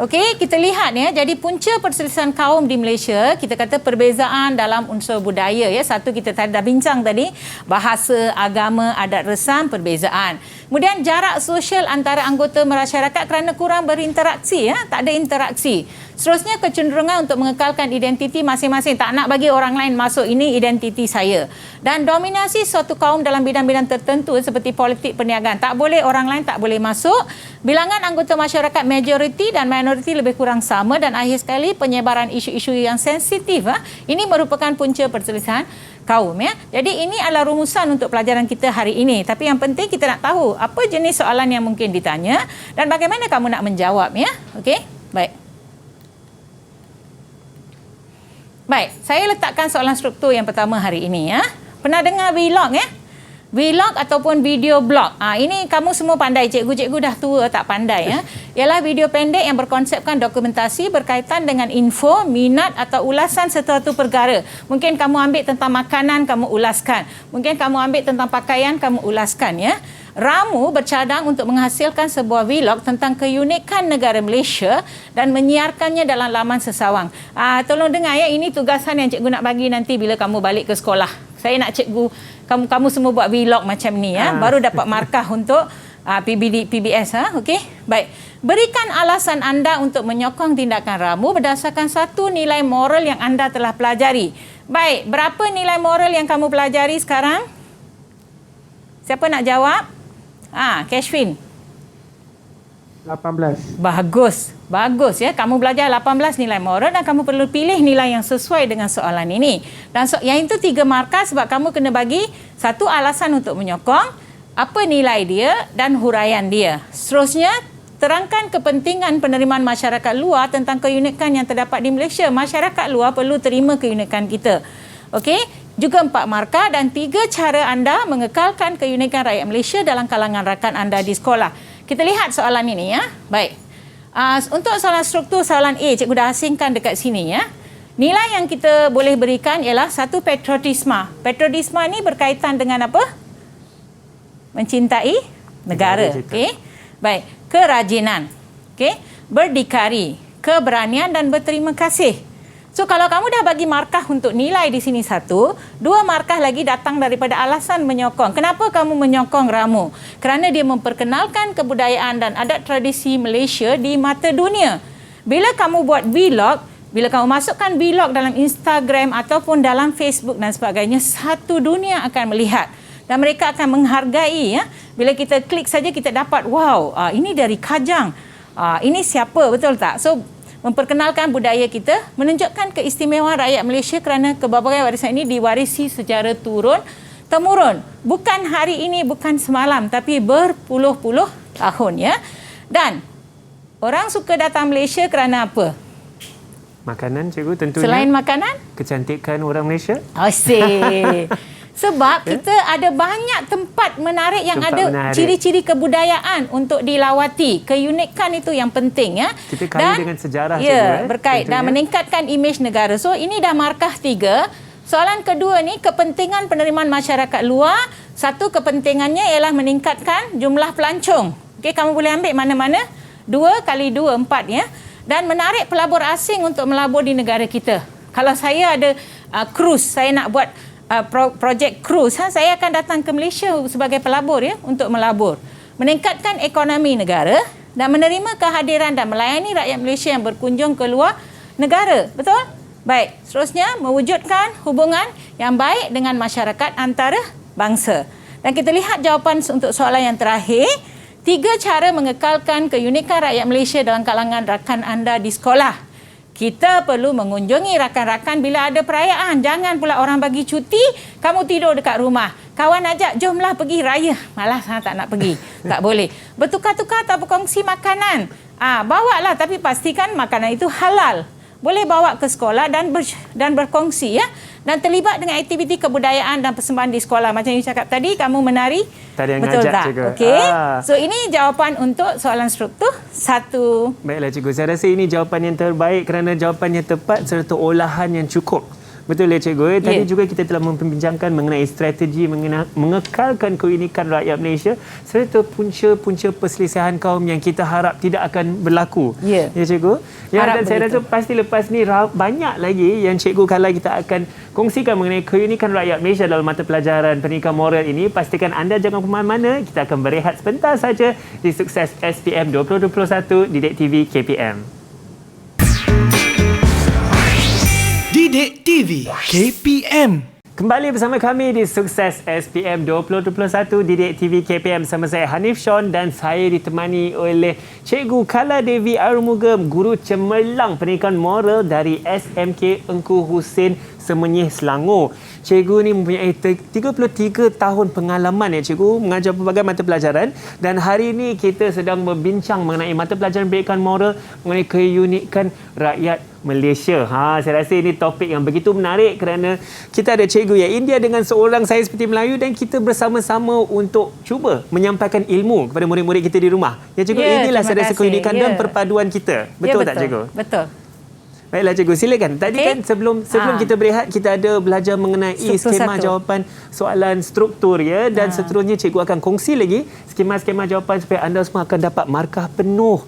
Okey, kita lihat ya. Jadi punca perselisihan kaum di Malaysia, kita kata perbezaan dalam unsur budaya ya. Satu kita dah bincang tadi, bahasa, agama, adat resam, perbezaan. Kemudian jarak sosial antara anggota masyarakat kerana kurang berinteraksi ya. Tak ada interaksi. Seterusnya kecenderungan untuk mengekalkan identiti masing-masing. Tak nak bagi orang lain masuk, ini identiti saya. Dan dominasi suatu kaum dalam bidang-bidang tertentu seperti politik perniagaan. Tak boleh orang lain tak boleh masuk. Bilangan anggota masyarakat majoriti dan minoriti lebih kurang sama. Dan akhir sekali penyebaran isu-isu yang sensitif. Ini merupakan punca perselisihan kaum ya. Jadi ini adalah rumusan untuk pelajaran kita hari ini. Tapi yang penting kita nak tahu apa jenis soalan yang mungkin ditanya dan bagaimana kamu nak menjawab ya. Okey? Baik. Baik, saya letakkan soalan struktur yang pertama hari ini ya. Pernah dengar vlog ya? Vlog ataupun video blog. Ini kamu semua pandai, cikgu-cikgu dah tua tak pandai ya. Ialah video pendek yang berkonsepkan dokumentasi berkaitan dengan info, minat atau ulasan sesuatu perkara. Mungkin kamu ambil tentang makanan, kamu ulaskan. Mungkin kamu ambil tentang pakaian, kamu ulaskan ya. Ramu bercadang untuk menghasilkan sebuah vlog tentang keunikan negara Malaysia dan menyiarkannya dalam laman sesawang. Tolong dengar ya, ini tugasan yang cikgu nak bagi nanti bila kamu balik ke sekolah. Saya nak cikgu, kamu semua buat vlog macam ni ya, baru dapat markah untuk PBS. Okey? Baik. Berikan alasan anda untuk menyokong tindakan ramu berdasarkan satu nilai moral yang anda telah pelajari. Baik, berapa nilai moral yang kamu pelajari sekarang? Siapa nak jawab? Kashfin. 18. Bagus ya. Kamu belajar 18 nilai moral dan kamu perlu pilih nilai yang sesuai dengan soalan ini. Dan yang itu 3 markah sebab kamu kena bagi satu alasan untuk menyokong, apa nilai dia dan huraian dia. Seterusnya, terangkan kepentingan penerimaan masyarakat luar tentang keunikan yang terdapat di Malaysia. Masyarakat luar perlu terima keunikan kita. Okey? Juga 4 markah dan 3 cara anda mengekalkan keunikan rakyat Malaysia dalam kalangan rakan anda di sekolah. Kita lihat soalan ini ya. Baik. Untuk soalan struktur soalan A, cikgu dah asingkan dekat sini ya. Nilai yang kita boleh berikan ialah satu patriotisme. Patriotisme ni berkaitan dengan apa? Mencintai negara. Okey. Baik. Kerajinan. Okey. Berdikari, keberanian dan berterima kasih. So kalau kamu dah bagi markah untuk nilai di sini 1, 2 markah lagi datang daripada alasan menyokong. Kenapa kamu menyokong ramu? Kerana dia memperkenalkan kebudayaan dan adat tradisi Malaysia di mata dunia. Bila kamu buat vlog, bila kamu masukkan vlog dalam Instagram ataupun dalam Facebook dan sebagainya, satu dunia akan melihat. Dan mereka akan menghargai ya. Bila kita klik saja kita dapat, wow, ini dari Kajang. Ini siapa, betul tak? So memperkenalkan budaya kita, menunjukkan keistimewaan rakyat Malaysia kerana kebabarian warisan ini diwarisi secara turun-temurun. Bukan hari ini, bukan semalam, tapi berpuluh-puluh tahun ya. Dan orang suka datang Malaysia kerana apa? Makanan, cikgu, tentunya. Selain makanan? Kecantikan orang Malaysia. Asyik. Sebab kita ada banyak tempat menarik yang Tempat ada menarik. ciri-ciri kebudayaan untuk dilawati. Keunikan itu yang penting ya. Kita kaya dengan sejarah, ya, cikgu, berkait dan tentunya. meningkatkan imej negara. So ini dah markah 3. Soalan kedua ni, kepentingan penerimaan masyarakat luar. Satu, kepentingannya ialah meningkatkan jumlah pelancong. Okey, kamu boleh ambil mana-mana. 2 kali 2, 4 ya. Dan menarik pelabur asing untuk melabur di negara kita. Kalau saya ada cruise, saya nak buat projek cruise, saya akan datang ke Malaysia sebagai pelabur ya, untuk melabur. Meningkatkan ekonomi negara dan menerima kehadiran dan melayani rakyat Malaysia yang berkunjung ke luar negara. Betul? Baik, seterusnya mewujudkan hubungan yang baik dengan masyarakat antara bangsa. Dan kita lihat jawapan untuk soalan yang terakhir. 3 cara mengekalkan keunikan rakyat Malaysia dalam kalangan rakan anda di sekolah. Kita perlu mengunjungi rakan-rakan bila ada perayaan. Jangan pula orang bagi cuti, kamu tidur dekat rumah. Kawan ajak, jomlah pergi raya. Malas, tak nak pergi. Tak boleh. Bertukar-tukar atau berkongsi makanan. Bawa lah, tapi pastikan makanan itu halal. Boleh bawa ke sekolah dan berkongsi ya. Dan terlibat dengan aktiviti kebudayaan dan persembahan di sekolah. Macam you cakap tadi, kamu menari. Tadi yang betul ngajak, tak? cikgu. Okey. So ini jawapan untuk soalan struktur 1. Baiklah, cikgu. Saya rasa ini jawapan yang terbaik kerana jawapan yang tepat serta olahan yang cukup. Betul ya, cikgu? Tadi juga kita telah membincangkan mengenai strategi mengekalkan keunikan rakyat Malaysia serta punca-punca perselisihan kaum yang kita harap tidak akan berlaku. Ya, cikgu? Dan saya rasa pasti lepas ni banyak lagi yang cikgu kalau kita akan kongsikan mengenai keunikan rakyat Malaysia dalam mata pelajaran pendidikan moral ini. Pastikan anda jangan ke mana-mana. Kita akan berehat sebentar saja di Sukses SPM 2021 Didik TV KPM. Didik TV KPM. Kembali bersama kami di Sukses SPM 2021 Didik TV KPM bersama saya Hanif Sean dan saya ditemani oleh Cikgu Kala Devi Arumugam, Guru Cemerlang Pendidikan Moral dari SMK Engku Hussein Semenyih, Selangor. Cikgu ni mempunyai 33 tahun pengalaman ya cikgu mengajar pelbagai mata pelajaran dan hari ini kita sedang berbincang mengenai mata pelajaran pendidikan moral mengenai keunikan rakyat Malaysia. Saya rasa ini topik yang begitu menarik kerana kita ada cikgu yang India dengan seorang saya seperti Melayu dan kita bersama-sama untuk cuba menyampaikan ilmu kepada murid-murid kita di rumah. Ya cikgu, inilah saya rasa keunikan dan perpaduan kita. Betul tak cikgu? Betul. Baiklah cikgu, silakan. Tadi kan sebelum kita berehat kita ada belajar mengenai skema jawapan soalan struktur ya dan seterusnya cikgu akan kongsi lagi skema-skema jawapan supaya anda semua akan dapat markah penuh.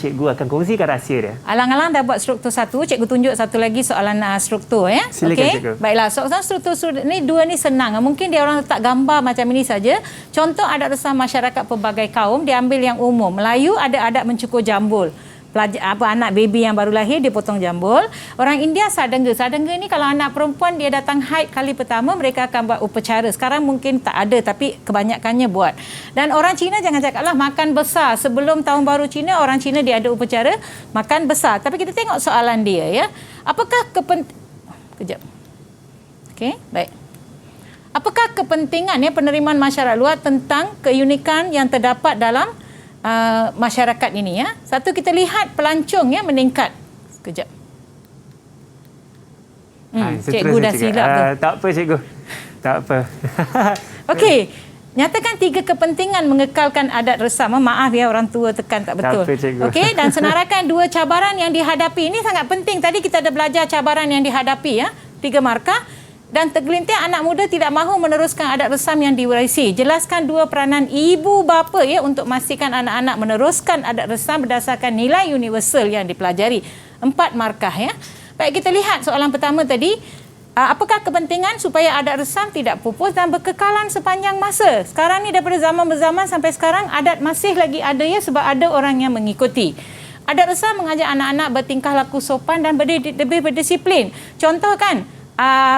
Cikgu akan kongsikan rahsia dia. Alang-alang dah buat struktur 1, cikgu tunjuk satu lagi soalan struktur ya. Silakan cikgu. Baiklah, soalan struktur ni 2 ni senang. Mungkin dia orang letak gambar macam ini saja. Contoh adat resam masyarakat pelbagai kaum diambil yang umum. Melayu ada adat mencukur jambul. Anak baby yang baru lahir dia potong jambul. Orang India sadengga. Sadengga ni kalau anak perempuan dia datang haid kali pertama mereka akan buat upacara. Sekarang mungkin tak ada tapi kebanyakannya buat. Dan orang Cina jangan cakaplah makan besar. Sebelum tahun baru Cina orang Cina dia ada upacara makan besar. Tapi kita tengok soalan dia ya. Apakah Kejap. Okey, baik. Apakah kepentingan penerimaan masyarakat luar tentang keunikan yang terdapat dalam masyarakat ini ya. Satu, kita lihat pelancong meningkat. Sekejap. Cikgu dah silap tu. Tak apa cikgu. Tak apa. Okey. Nyatakan 3 kepentingan mengekalkan adat resam. Maaf ya orang tua tekan tak betul. Okey, dan senaraikan 2 cabaran yang dihadapi. Ini sangat penting. Tadi kita ada belajar cabaran yang dihadapi ya. 3 markah. Dan tergelintir anak muda tidak mahu meneruskan adat resam yang diwarisi. Jelaskan 2 peranan ibu bapa untuk memastikan anak-anak meneruskan adat resam berdasarkan nilai universal yang dipelajari. 4 markah ya. Baik, kita lihat soalan pertama tadi. Apakah kepentingan supaya adat resam tidak pupus dan berkekalan sepanjang masa? Sekarang ni daripada zaman berzaman sampai sekarang adat masih lagi ada ya sebab ada orang yang mengikuti. Adat resam mengajak anak-anak bertingkah laku sopan dan lebih berdisiplin. Contoh kan,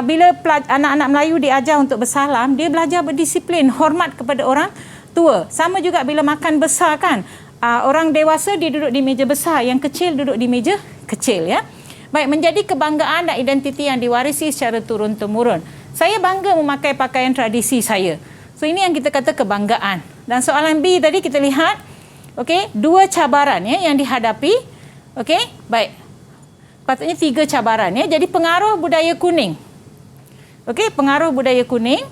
bila anak-anak Melayu diajar untuk bersalam, dia belajar berdisiplin, hormat kepada orang tua. Sama juga bila makan besar kan, orang dewasa dia duduk di meja besar, yang kecil duduk di meja kecil ya. Baik, menjadi kebanggaan dan identiti yang diwarisi secara turun-temurun. Saya bangga memakai pakaian tradisi saya. So ini yang kita kata kebanggaan. Dan soalan B tadi kita lihat Okey, 2 cabaran ya yang dihadapi. Okey, baik. Patutnya 3 cabaran ya. Jadi pengaruh budaya kuning. Okey, pengaruh budaya kuning.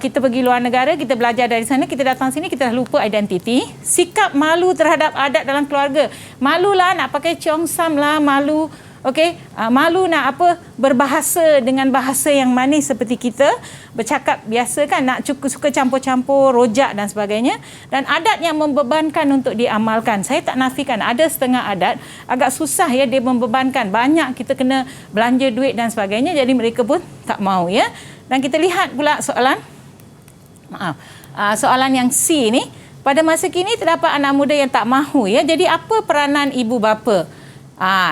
Kita pergi luar negara, kita belajar dari sana, kita datang sini, kita dah lupa identiti. Sikap malu terhadap adat dalam keluarga. Malulah nak pakai cheongsam lah, malu. Okey, malu nak berbahasa dengan bahasa yang manis seperti kita, bercakap biasa kan, nak suka campur-campur rojak dan sebagainya, dan adat yang membebankan untuk diamalkan. Saya tak nafikan ada setengah adat agak susah ya, dia membebankan, banyak kita kena belanja duit dan sebagainya, jadi mereka pun tak mau ya. Dan kita lihat pula soalan yang C ni, pada masa kini terdapat anak muda yang tak mahu ya. Jadi apa peranan ibu bapa?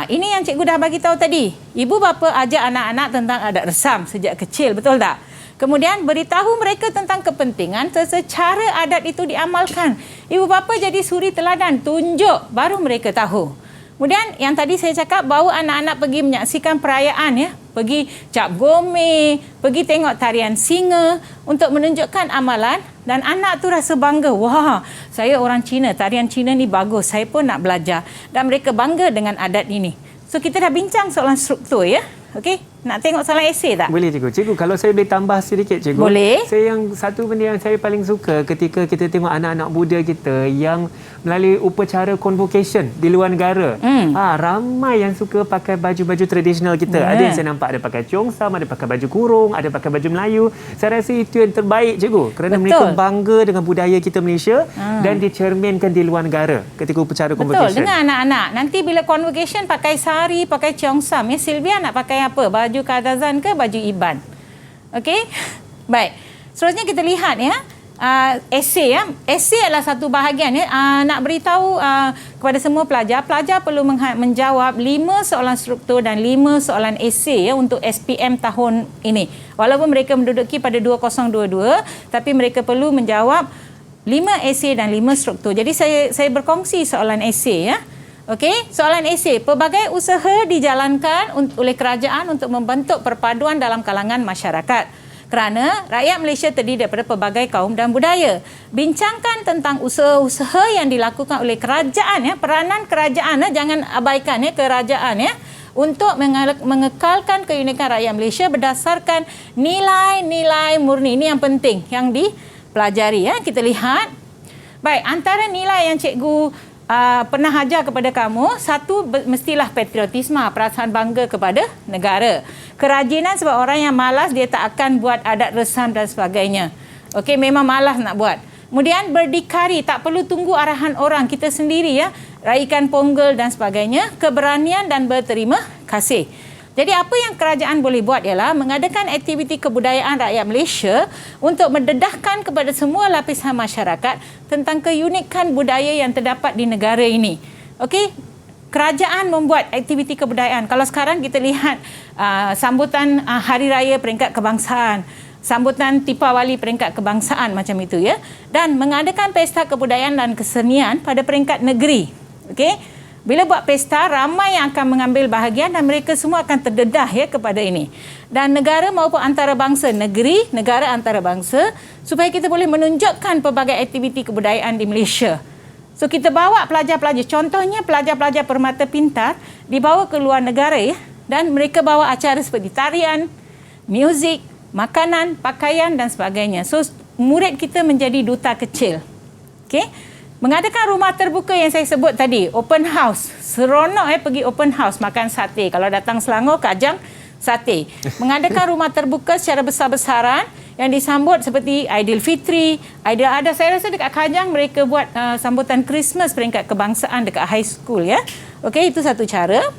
Ini yang cikgu dah bagi tahu tadi. Ibu bapa ajak anak-anak tentang adat resam sejak kecil, betul tak? Kemudian beritahu mereka tentang kepentingan secara adat itu diamalkan. Ibu bapa jadi suri teladan, tunjuk, baru mereka tahu. Kemudian yang tadi saya cakap, bawa anak-anak pergi menyaksikan perayaan ya. Pergi cap gome, pergi tengok tarian singa untuk menunjukkan amalan, dan anak tu rasa bangga. Wah, saya orang Cina, tarian Cina ni bagus, saya pun nak belajar. Dan mereka bangga dengan adat ini. So kita dah bincang soalan struktur ya. Okey, nak tengok soalan esei tak? Boleh cikgu. Cikgu, kalau saya boleh tambah sedikit cikgu. Boleh. Satu benda yang saya paling suka ketika kita tengok anak-anak muda kita yang melalui upacara convocation di luar negara. Ramai yang suka pakai baju-baju tradisional kita. Ada yang saya nampak ada pakai cheongsam, ada pakai baju kurung, ada pakai baju Melayu. Saya rasa itu yang terbaik cikgu, kerana mereka bangga dengan budaya kita Malaysia dan dicerminkan di luar negara ketika upacara convocation. Betul, dengan anak-anak. Nanti bila convocation pakai sari, pakai cheongsam ya. Sylvia nak pakai apa? Baju kadazan ke baju iban? Okey. Baik. Seterusnya kita lihat ya. Esei ya. Esei adalah satu bahagian ya. Nak beritahu kepada semua pelajar perlu menjawab 5 soalan struktur dan 5 soalan esei ya untuk SPM tahun ini. Walaupun mereka menduduki pada 2022, tapi mereka perlu menjawab 5 esei dan 5 struktur. Jadi saya berkongsi soalan esei ya. Okey, soalan esei. Pelbagai usaha dijalankan oleh kerajaan untuk membentuk perpaduan dalam kalangan masyarakat. Kerana rakyat Malaysia terdiri daripada pelbagai kaum dan budaya. Bincangkan tentang usaha-usaha yang dilakukan oleh kerajaan ya, peranan kerajaan ya, jangan abaikan ya kerajaan ya, untuk mengekalkan keunikan rakyat Malaysia berdasarkan nilai-nilai murni. Ini yang penting yang dipelajari ya. Kita lihat. Baik, antara nilai yang cikgu pernah ajar kepada kamu, satu mestilah patriotisme, perasaan bangga kepada negara. Kerajinan, sebab orang yang malas dia tak akan buat adat resam dan sebagainya. Okey, memang malas nak buat. Kemudian berdikari, tak perlu tunggu arahan orang, kita sendiri ya, raikan Ponggel dan sebagainya. Keberanian dan berterima kasih. Jadi apa yang kerajaan boleh buat ialah mengadakan aktiviti kebudayaan rakyat Malaysia untuk mendedahkan kepada semua lapisan masyarakat tentang keunikan budaya yang terdapat di negara ini. Okey, kerajaan membuat aktiviti kebudayaan. Kalau sekarang kita lihat sambutan Hari Raya Peringkat Kebangsaan, sambutan Tipawali Peringkat Kebangsaan macam itu ya, dan mengadakan pesta kebudayaan dan kesenian pada peringkat negeri. Okey. Bila buat pesta, ramai yang akan mengambil bahagian dan mereka semua akan terdedah ya kepada ini. Dan negara maupun antarabangsa, negeri, negara antarabangsa, supaya kita boleh menunjukkan pelbagai aktiviti kebudayaan di Malaysia. So kita bawa pelajar-pelajar, contohnya pelajar-pelajar Permata Pintar dibawa ke luar negara ya, dan mereka bawa acara seperti tarian, muzik, makanan, pakaian dan sebagainya. So murid kita menjadi duta kecil. Okey. Mengadakan rumah terbuka yang saya sebut tadi, open house. Seronok pergi open house makan sate. Kalau datang Selangor, Kajang, sate. Mengadakan rumah terbuka secara besar-besaran yang disambut seperti Aidilfitri, Aidilada. Saya rasa dekat Kajang mereka buat sambutan Christmas peringkat kebangsaan dekat high school ya. Okey, itu satu cara.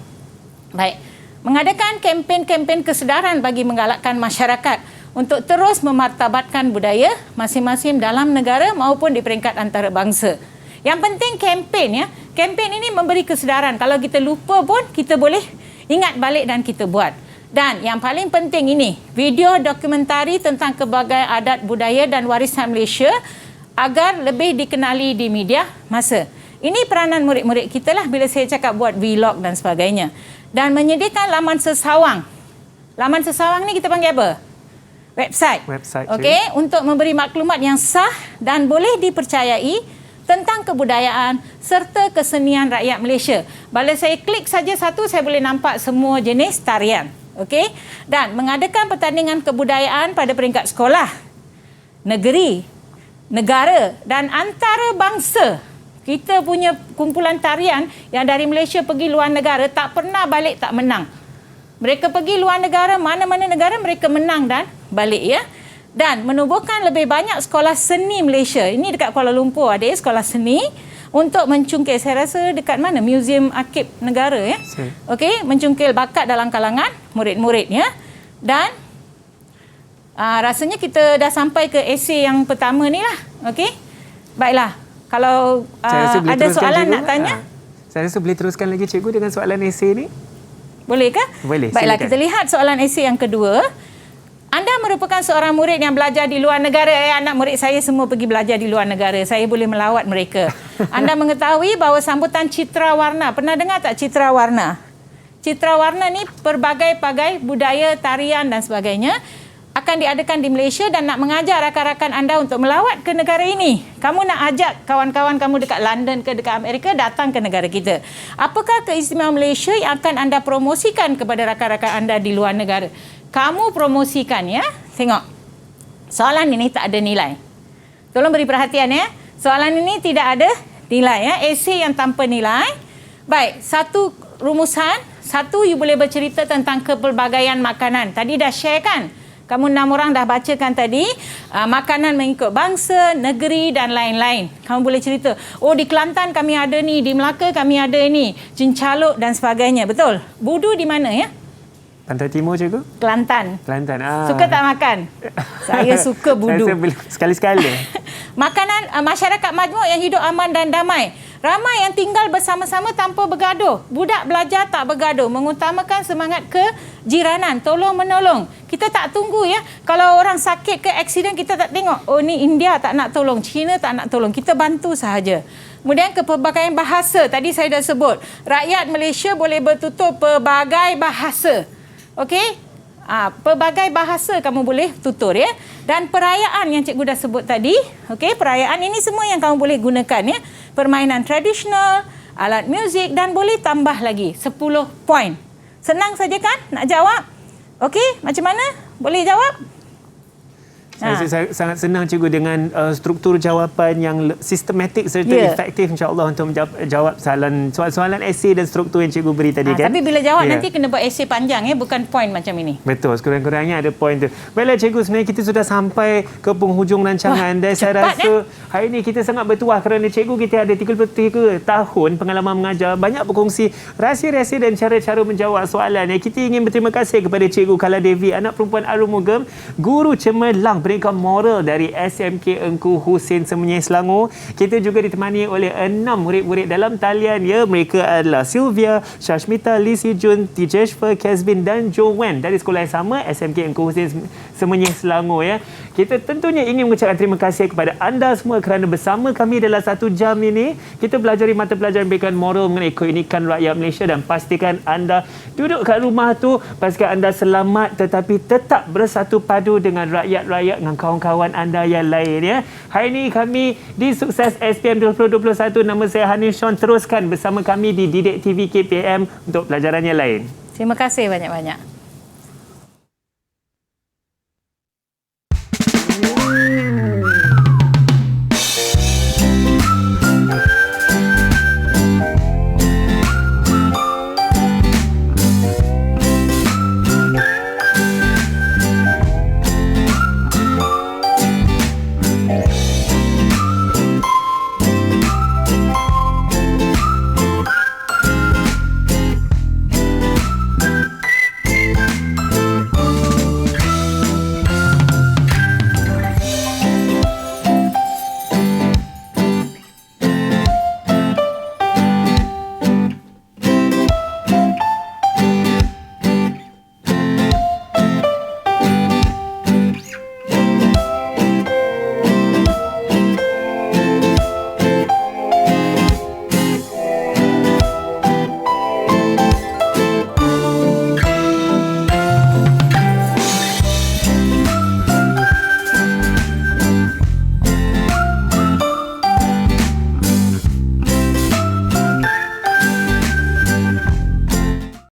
Baik. Mengadakan kempen-kempen kesedaran bagi menggalakkan masyarakat untuk terus memartabatkan budaya masing-masing dalam negara maupun di peringkat antarabangsa. Yang penting kempen ya. Kempen ini memberi kesedaran. Kalau kita lupa pun kita boleh ingat balik dan kita buat. Dan yang paling penting ini, video dokumentari tentang pelbagai adat budaya dan warisan Malaysia agar lebih dikenali di media masa. Ini peranan murid-murid kita lah bila saya cakap buat vlog dan sebagainya. Dan menyediakan laman sesawang. Laman sesawang ni kita panggil apa? Website. Website. Okey, untuk memberi maklumat yang sah dan boleh dipercayai tentang kebudayaan serta kesenian rakyat Malaysia. Bila saya klik saja satu, saya boleh nampak semua jenis tarian. Okey? Dan mengadakan pertandingan kebudayaan pada peringkat sekolah, negeri, negara dan antarabangsa. Kita punya kumpulan tarian yang dari Malaysia pergi luar negara tak pernah balik tak menang. Mereka pergi luar negara, mana-mana negara mereka menang dan balik ya. Dan menubuhkan lebih banyak sekolah seni Malaysia. Ini dekat Kuala Lumpur ada sekolah seni untuk mencungkil, saya rasa dekat mana? Museum Arkib Negara ya. Okey, mencungkil bakat dalam kalangan murid-murid ya. Dan rasanya kita dah sampai ke esei yang pertama ni lah. Okey. Baiklah. Kalau ada soalan cikgu, nak tanya? Saya rasa boleh teruskan lagi cikgu dengan soalan esei ni. Boleh ke? Boleh. Baiklah, silakan. kita lihat soalan esei yang kedua. Anda merupakan seorang murid yang belajar di luar negara. Anak murid saya semua pergi belajar di luar negara. Saya boleh melawat mereka. Anda mengetahui bahawa sambutan citra warna. Pernah dengar tak citra warna? Citra warna ni pelbagai-bagai budaya, tarian dan sebagainya akan diadakan di Malaysia dan nak mengajar rakan-rakan anda untuk melawat ke negara ini. Kamu nak ajak kawan-kawan kamu dekat London ke dekat Amerika datang ke negara kita. Apakah keistimewaan Malaysia yang akan anda promosikan kepada rakan-rakan anda di luar negara? Kamu promosikan ya. Tengok. Soalan ini tak ada nilai. Tolong beri perhatian ya. Soalan ini tidak ada nilai ya. Esei yang tanpa nilai. Baik, satu rumusan. Satu, you boleh bercerita tentang kepelbagaian makanan. Tadi dah share kan? Kamu 6 orang dah bacakan tadi. Makanan mengikut bangsa, negeri dan lain-lain. Kamu boleh cerita. Oh, di Kelantan kami ada ni. Di Melaka kami ada ni. Cincaluk dan sebagainya. Betul? Budu di mana ya? Pantai Timur cikgu? Kelantan. Kelantan. Suka tak makan? Saya suka budu. Sekali-sekala. Makanan masyarakat majmuk yang hidup aman dan damai. Ramai yang tinggal bersama-sama tanpa bergaduh. Budak belajar tak bergaduh. Mengutamakan semangat kejiranan. Tolong menolong. Kita tak tunggu ya. Kalau orang sakit ke aksiden kita tak tengok. Oh ni India tak nak tolong. China tak nak tolong. Kita bantu sahaja. Kemudian kepelbagaian bahasa. Tadi saya dah sebut. Rakyat Malaysia boleh bertutur pelbagai bahasa. Okey? Pelbagai bahasa kamu boleh tutur ya. Dan perayaan yang cikgu dah sebut tadi. Okey, perayaan ini semua yang kamu boleh gunakan ya. Permainan tradisional, alat muzik dan boleh tambah lagi 10 poin. Senang saja kan nak jawab? Okey, macam mana? Boleh jawab? Saya rasa sangat senang cikgu dengan struktur jawapan yang sistematik serta efektif insya-Allah untuk menjawab soalan esei dan struktur yang cikgu beri tadi kan. Tapi bila jawab nanti kena buat esei panjang ya, bukan poin macam ini. Betul, sekurang-kurangnya ada poin tu. Baiklah cikgu, sebenarnya kita sudah sampai ke penghujung rancangan dan saya rasa hari ini kita sangat bertuah kerana cikgu kita ada 33 tahun pengalaman mengajar, banyak berkongsi rahsia-rahsia dan cara-cara menjawab soalan. Kita ingin berterima kasih kepada cikgu Kala Devi, anak perempuan Arumugam, guru cemerlang peringkat moral dari SMK Engku Hussein Semenyih Selangor. Kita juga ditemani oleh 6 murid-murid dalam talian ya. Mereka adalah Sylvia, Shashmita, Lee Si Jun, Tijeshfer, Kezvin dan Joanne dari sekolah yang sama SMK Engku Hussein Semenyih Selangor ya. Kita tentunya ingin mengucapkan terima kasih kepada anda semua kerana bersama kami dalam 1 jam ini. Kita pelajari mata pelajaran pendidikan moral mengenai keunikan rakyat Malaysia dan pastikan anda duduk kat rumah tu, pastikan anda selamat tetapi tetap bersatu padu dengan rakyat-rakyat, dengan kawan-kawan anda yang lain ya. Hari ini kami di Sukses SPM 2021, nama saya Hanif Sean, teruskan bersama kami di Didik TV KPM untuk pelajaran yang lain. Terima kasih banyak-banyak.